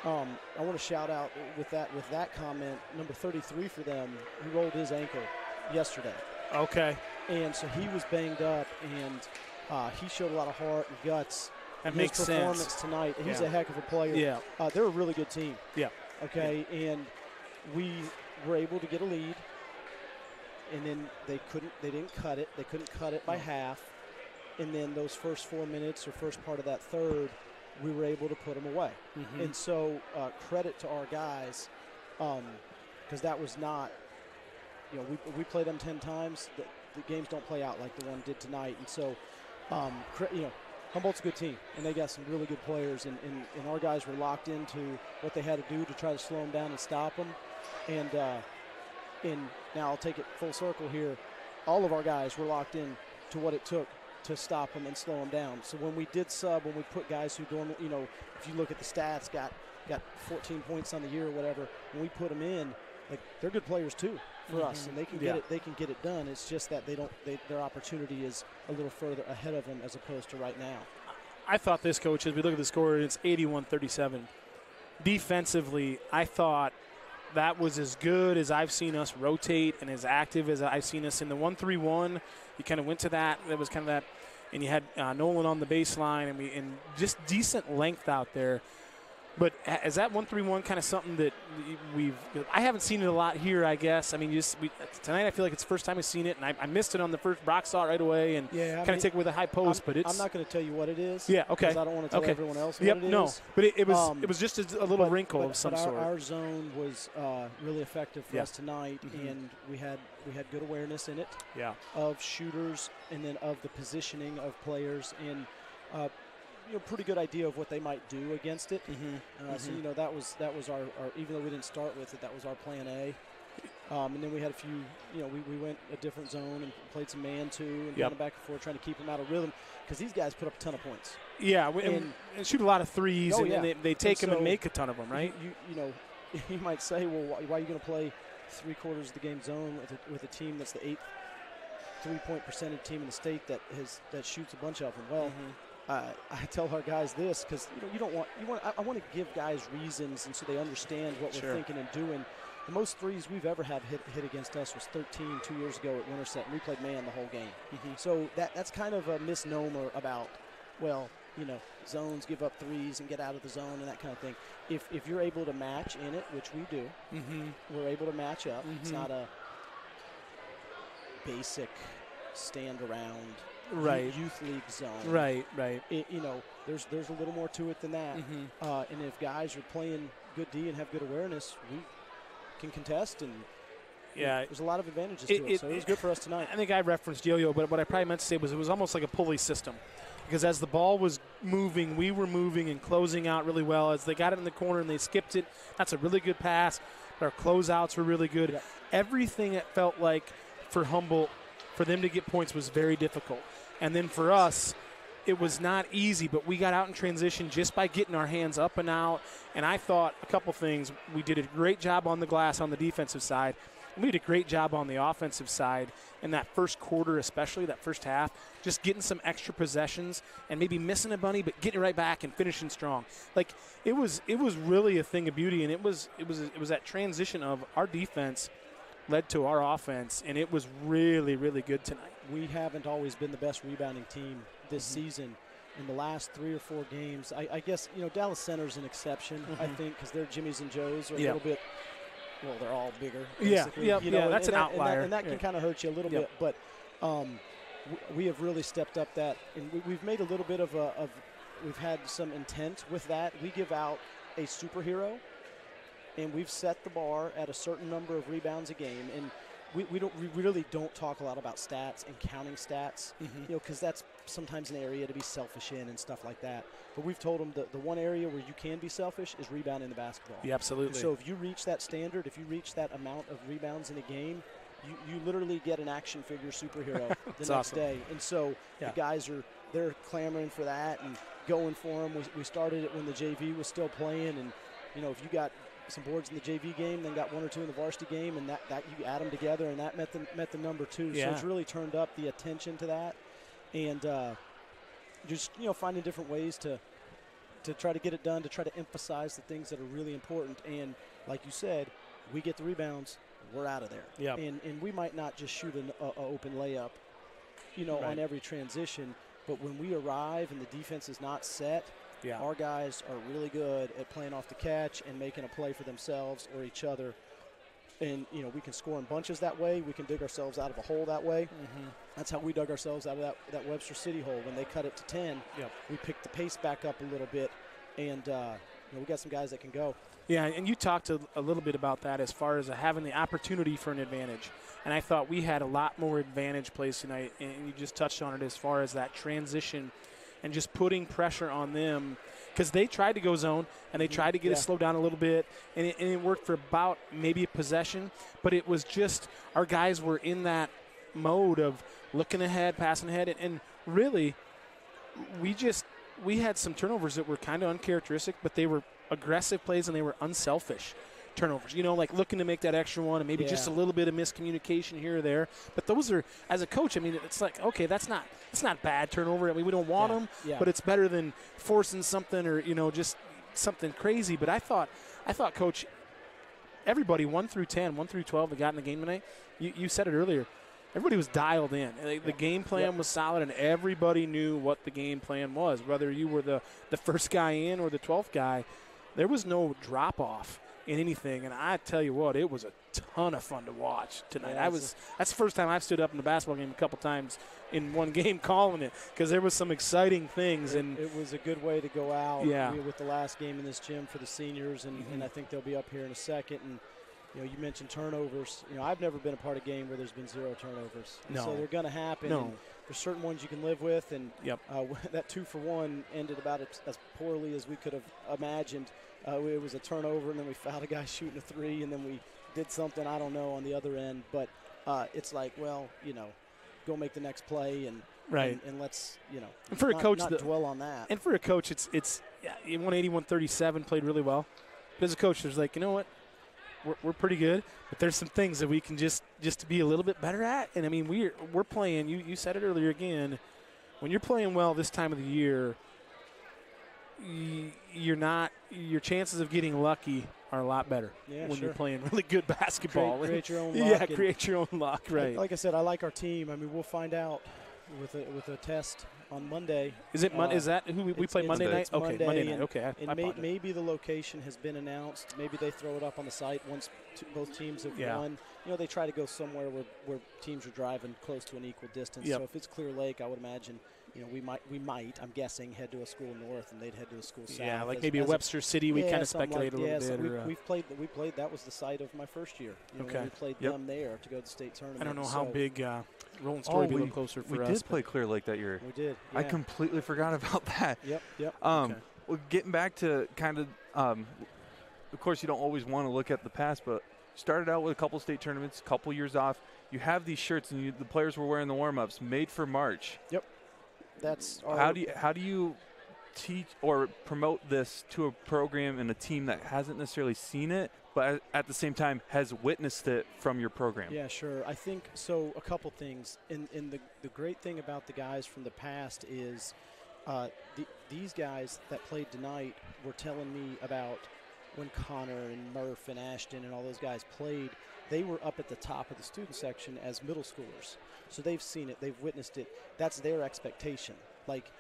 I want to shout out with that comment, number 33 for them, he rolled his ankle yesterday. Okay. And so he was banged up, and he showed a lot of heart and guts. That makes sense. His performance tonight, he's a heck of a player. Yeah. They're a really good team. Yeah. Okay, and we were able to get a lead, and then they didn't cut it. They couldn't cut it by half. And then those first 4 minutes or first part of that third, we were able to put them away. Mm-hmm. And so credit to our guys, because that was not, we played them 10 times. The games don't play out like the one did tonight. And so, Humboldt's a good team, and they got some really good players, and our guys were locked into what they had to do to try to slow them down and stop them. And now I'll take it full circle here. All of our guys were locked in to what it took to stop them and slow them down. So when we did sub, when we put guys who don't, if you look at the stats, got 14 points on the year or whatever, when we put them in, like, they're good players too for us, and they can get it. They can get it done. It's just that their opportunity is a little further ahead of them as opposed to right now. I thought this, Coach, as we look at the score, it's 81-37. Defensively, I thought that was as good as I've seen us rotate and as active as I've seen us in the 1-3-1. You kind of went to that. That was kind of that, and you had Nolan on the baseline, and just decent length out there. But is that 1-3-1 kind of something that I haven't seen it a lot here, I guess. I mean, tonight I feel like it's the first time I've seen it, and I missed it on the first. Brock saw it right away and kind of take it with a high post. I'm not going to tell you what it is. Yeah, okay. Because I don't want to tell everyone else what it is. No, but it was just a little wrinkle of some sort. Our zone was really effective for us tonight, and we had good awareness in it of shooters and then of the positioning of players and pretty good idea of what they might do against it. So that was our even though we didn't start with it, that was our plan A. And then we had a few, we went a different zone and played some man too and going back and forth trying to keep them out of rhythm because these guys put up a ton of points. Yeah, and shoot a lot of threes, and they take them and make a ton of them, right? You might say, well, why are you going to play 3/4 of the game zone with a team that's the 8th 3-point percentage team in the state that shoots a bunch of them? Well. I tell our guys this because I want to give guys reasons and so they understand what we're thinking and doing. The most threes we've ever had hit against us was 13 2 years ago at Winterset, and we played man the whole game. So that's kind of a misnomer about, zones give up threes and get out of the zone and that kind of thing. If you're able to match in it, which we do, we're able to match up. It's not a basic stand around. Youth league zone. Right. There's a little more to it than that. And if guys are playing good D and have good awareness, we can contest and there's a lot of advantages to it. So it was good for us tonight. I think I referenced yo-yo, but what I probably meant to say was it was almost like a pulley system. Because as the ball was moving, we were moving and closing out really well. As they got it in the corner and they skipped it, that's a really good pass. Our closeouts were really good. Everything it felt like for Humboldt, for them to get points was very difficult. And then for us, it was not easy, but we got out in transition just by getting our hands up and out. And I thought a couple things. We did a great job on the glass on the defensive side. We did a great job on the offensive side in that first quarter, especially that first half, just getting some extra possessions and maybe missing a bunny, but getting it right back and finishing strong. Like it was really a thing of beauty, and it was that transition of our defense led to our offense, and it was really, really good tonight. We haven't always been the best rebounding team this season, in the last 3 or 4 games, I guess, Dallas Center's an exception, I think, because their Jimmys and Joes are a little bit, well, they're all bigger, basically. That's an outlier. And that can kind of hurt you a little bit. But we have really stepped up that. And we've made a little bit of we've had some intent with that. We give out a superhero, and we've set the bar at a certain number of rebounds a game. And we really don't talk a lot about stats and counting stats, because that's sometimes an area to be selfish in and stuff like that. But we've told them the one area where you can be selfish is rebounding the basketball. Yeah, absolutely. And so if you reach that standard, if you reach that amount of rebounds in a game, you literally get an action figure superhero the next day. And so the guys they're clamoring for that and going for them. We started it when the JV was still playing, and if you got some boards in the JV game, then got 1 or 2 in the varsity game, and that you add them together, and that met the number 2. So it's really turned up the attention to that, and just finding different ways to try to get it done, to try to emphasize the things that are really important. And like you said, we get the rebounds, we're out of there. Yep. And we might not just shoot an open layup, on every transition, but when we arrive and the defense is not set, our guys are really good at playing off the catch and making a play for themselves or each other. And, we can score in bunches that way. We can dig ourselves out of a hole that way. That's how we dug ourselves out of that Webster City hole. When they cut it to 10, we picked the pace back up a little bit. And, we got some guys that can go. Yeah, and you talked a little bit about that as far as having the opportunity for an advantage. And I thought we had a lot more advantage plays tonight, and you just touched on it as far as that transition and just putting pressure on them, because they tried to go zone and they tried to get us slowed down a little bit, and it worked for about maybe a possession, but it was just our guys were in that mode of looking ahead, passing ahead, and really we had some turnovers that were kind of uncharacteristic, but they were aggressive plays and they were unselfish turnovers, like looking to make that extra one and maybe just a little bit of miscommunication here or there. But those are, as a coach, it's like, okay, that's not bad turnover. We don't want them, but it's better than forcing something or, just something crazy. But I thought, Coach, everybody 1 through 10, 1 through 12 that got in the game tonight, you said it earlier, everybody was dialed in. The game plan was solid, and everybody knew what the game plan was. Whether you were the first guy in or the 12th guy, there was no drop-off in anything. And I tell you what, it was a ton of fun to watch tonight. That's the first time I've stood up in a basketball game a couple times in one game calling it, because there was some exciting things. And it was a good way to go out with the last game in this gym for the seniors, and I think they'll be up here in a second. And you mentioned turnovers. I've never been a part of a game where there's been 0 turnovers. No. So they're going to happen. No. And there's certain ones you can live with. And that 2-for-1 ended about as poorly as we could have imagined. It was a turnover, and then we fouled a guy shooting a 3, and then we did something, I don't know, on the other end. But it's like, well, go make the next play, and let's, and for a coach, not dwell on that. And for a coach, it's 180-137, played really well. But as a coach, there's like, you know what? We're pretty good, but there's some things that we can just be a little bit better at. And, we're playing, you said it earlier again, when you're playing well this time of the year, your chances of getting lucky are a lot better when you're playing really good basketball. Create your own luck. Yeah, create your own luck, right. Like I said, I like our team. We'll find out with a test on Monday. Is it Monday? Is that who we play Monday night? Okay, Monday night. Okay, and maybe the location has been announced. Maybe they throw it up on the site once both teams have won. They try to go somewhere where teams are driving close to an equal distance. So if it's Clear Lake, I would imagine we might, I'm guessing, head to a school north and they'd head to a school south. Yeah, like maybe a Webster City. We kind of speculate a little bit. So we played. That was the site of my first year. We played them there to go to the state tournament. I don't know how big Rolling Story be a little closer for us. We did play Clear Lake that year. We did. Yeah. I completely forgot about that. Yep. Well, getting back to kind of, of course, you don't always want to look at the past, but started out with a couple state tournaments, a couple years off. You have these shirts, and the players were wearing the warm-ups, made for March. Yep. That's how do you teach or promote this to a program and a team that hasn't necessarily seen it, but at the same time has witnessed it from your program? Yeah, sure. I think so. A couple things. And the great thing about the guys from the past is these guys that played tonight were telling me about when Connor and Murph and Ashton and all those guys played. They were up at the top of the student section as middle schoolers. So they've seen it. They've witnessed it. That's their expectation. Like,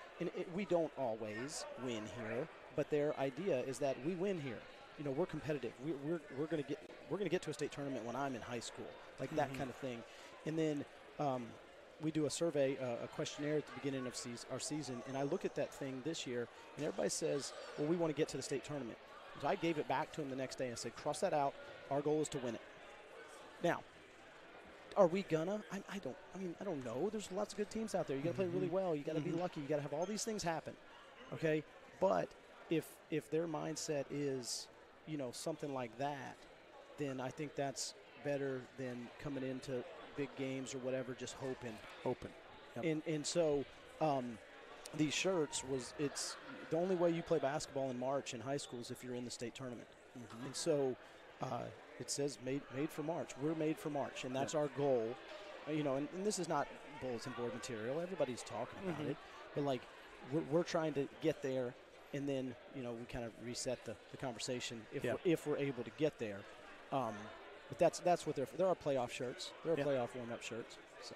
we don't always win here, but their idea is that we win here. You know, we're competitive. We're gonna get to a state tournament when I'm in high school, like that kind of thing. And then we do a survey, a questionnaire at the beginning of our season, and I look at that thing this year, and everybody says, well, we want to get to the state tournament. So I gave it back to them the next day and said, cross that out. Our goal is to win it. Now, are we gonna? I don't know. There's lots of good teams out there. You got to play really well. You got to be lucky. You got to have all these things happen. Okay, but if their mindset is, you know, something like that, then I think that's better than coming into big games or whatever, just hoping. Yep. And so these shirts it's the only way you play basketball in March in high school is if you're in the state tournament. And so it says made for March. We're made for March, and that's our goal. You know, and this is not bulletin board material. Everybody's talking about it, but like we're trying to get there, and then, you know, we kind of reset the conversation if we're able to get there. But that's what they're our playoff shirts. They're playoff warm-up shirts. So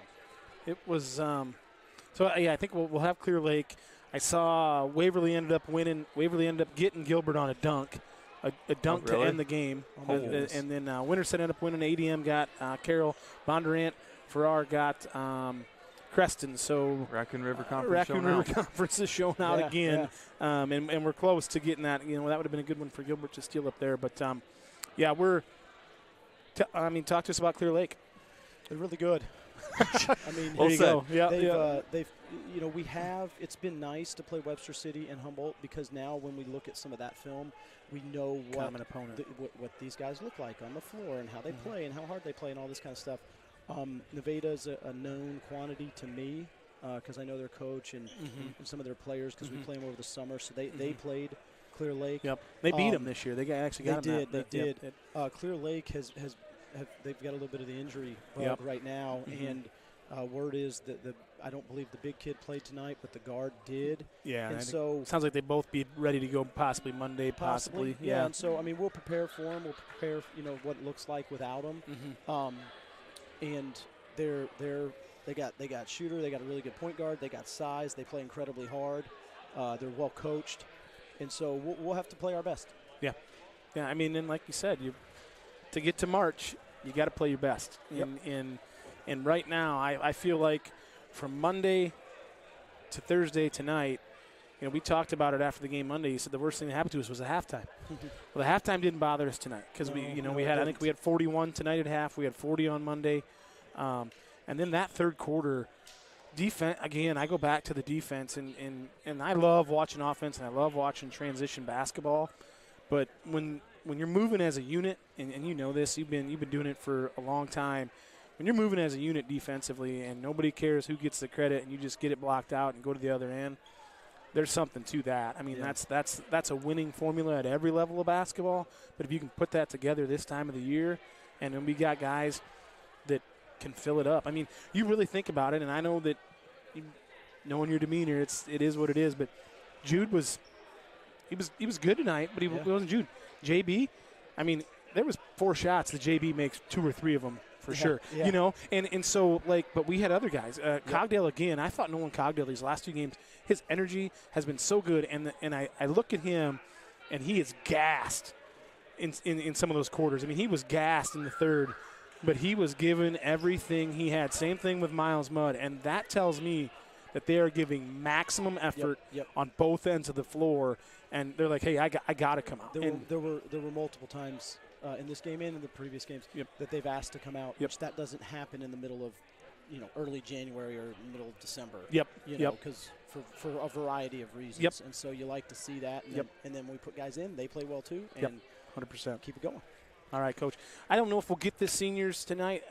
it was I think we'll have Clear Lake. I saw Waverly ended up winning. Waverly ended up getting Gilbert on a dunk. A dunk to end the game. And then Winterset ended up winning. ADM got Carroll. Bondurant. Farrar got Creston. So Raccoon River Conference is showing out again. Yeah. And we're close to getting that. You know, that would have been a good one for Gilbert to steal up there. But, we're talk to us about Clear Lake. They're really good. I mean, there you go. They've, you know, it's been nice to play Webster City and Humboldt, because now when we look at some of that film, we know what these guys look like on the floor and how they play and how hard they play and all this kind of stuff. Nevada's a known quantity to me, because I know their coach and some of their players, because we play them over the summer. So they played Clear Lake. Yep, they beat them this year. They actually got them. They did. Clear Lake they've got a little bit of the injury bug right now, and word is that I don't believe the big kid played tonight, but the guard did. Yeah, and so sounds like they both be ready to go possibly Monday. Possibly. Yeah. And so I mean, we'll prepare for them. We'll prepare, you know, what it looks like without them. And they got shooter. They got a really good point guard. They got size. They play incredibly hard. They're well coached, and so we'll have to play our best. Yeah. I mean, and like you said, to get to March, you got to play your best. And right now, I feel like from Monday to Thursday tonight, you know, we talked about it after the game Monday. You said the worst thing that happened to us was the halftime. Well, the halftime didn't bother us tonight because we had 41 tonight at half. We had 40 on Monday, and then that third quarter defense again. I go back to the defense, and I love watching offense and I love watching transition basketball, but when you're moving as a unit, and you know this, you've been doing it for a long time. When you're moving as a unit defensively and nobody cares who gets the credit and you just get it blocked out and go to the other end, there's something to that. I mean, that's a winning formula at every level of basketball. But if you can put that together this time of the year, and then we got guys that can fill it up. I mean, you really think about it, and I know that knowing your demeanor, it is what it is. But Jude was good tonight, but he wasn't Jude. JB, I mean, there was 4 shots that JB makes 2 or 3 of them. For sure, you know, and so, like, but we had other guys. Cogdale, again, I thought Nolan Cogdale these last 2 games, his energy has been so good, and I look at him, and he is gassed in some of those quarters. I mean, he was gassed in the third, but he was given everything he had. Same thing with Miles Mudd, and that tells me that they are giving maximum effort on both ends of the floor, and they're like, hey, I got to come out. There were multiple times in this game and in the previous games that they've asked to come out, which that doesn't happen in the middle of, you know, early January or middle of December. You know, because for a variety of reasons. And so you like to see that. And then when we put guys in, they play well too. And 100%. Keep it going. All right, Coach. I don't know if we'll get the seniors tonight.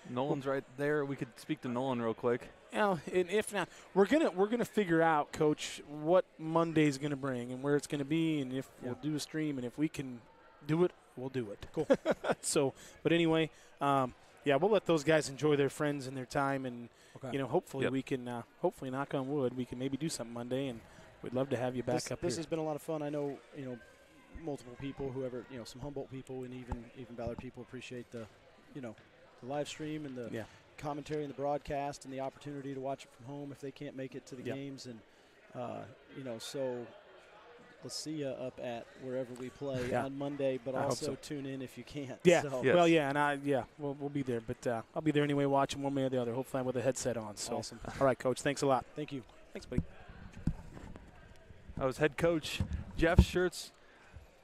Nolan's right there. We could speak to Nolan real quick. And if not, we're gonna figure out, Coach, what Monday's gonna bring and where it's gonna be, and if we'll do a stream, and if we can do it, we'll do it. Cool. So, but anyway, we'll let those guys enjoy their friends and their time, and you know, hopefully we can, hopefully, knock on wood, we can maybe do something Monday, and we'd love to have you back up here. This has been a lot of fun. I know, you know, multiple people, whoever, you know, some Humboldt people and even Ballard people appreciate the live stream and the commentary and the broadcast and the opportunity to watch it from home if they can't make it to the games. And So let's see you up at wherever we play Yeah. on Monday, but I hope also so. tune in if you can. Yeah. So, Yes. Well, yeah, and we'll be there, but I'll be there anyway, watching one way or the other. Hopefully, I'm with a headset on. So, Awesome. all right, Coach. Thanks a lot. Thank you. Thanks, buddy. That was head coach Jeff Schertz.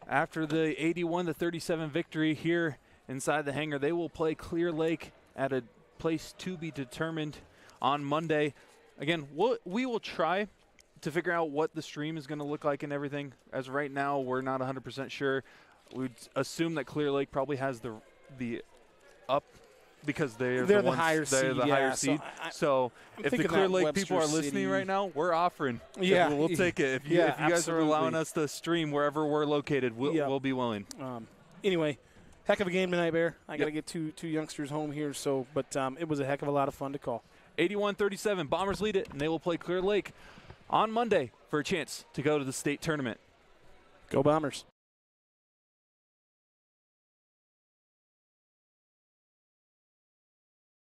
After the 81-37 victory here inside the hangar, they will play Clear Lake at a place to be determined on Monday. Again, we will try to figure out what the stream is going to look like and everything. As of right now, we're not 100% sure. We'd assume that Clear Lake probably has the up because they're the ones, higher they're seed. the higher Yeah, seed. I'm So if the thinking Clear that Lake people are Webster listening City- right now, we're offering. Yeah. We'll take it. If you Yeah, guys are allowing absolutely. us to stream wherever we're located, we'll be willing. Anyway, heck of a game tonight, Bear. I got to get two youngsters home here, but it was a heck of a lot of fun to call. 81-37, Bombers lead it, and they will play Clear Lake on Monday for a chance to go to the state tournament. Go Bombers.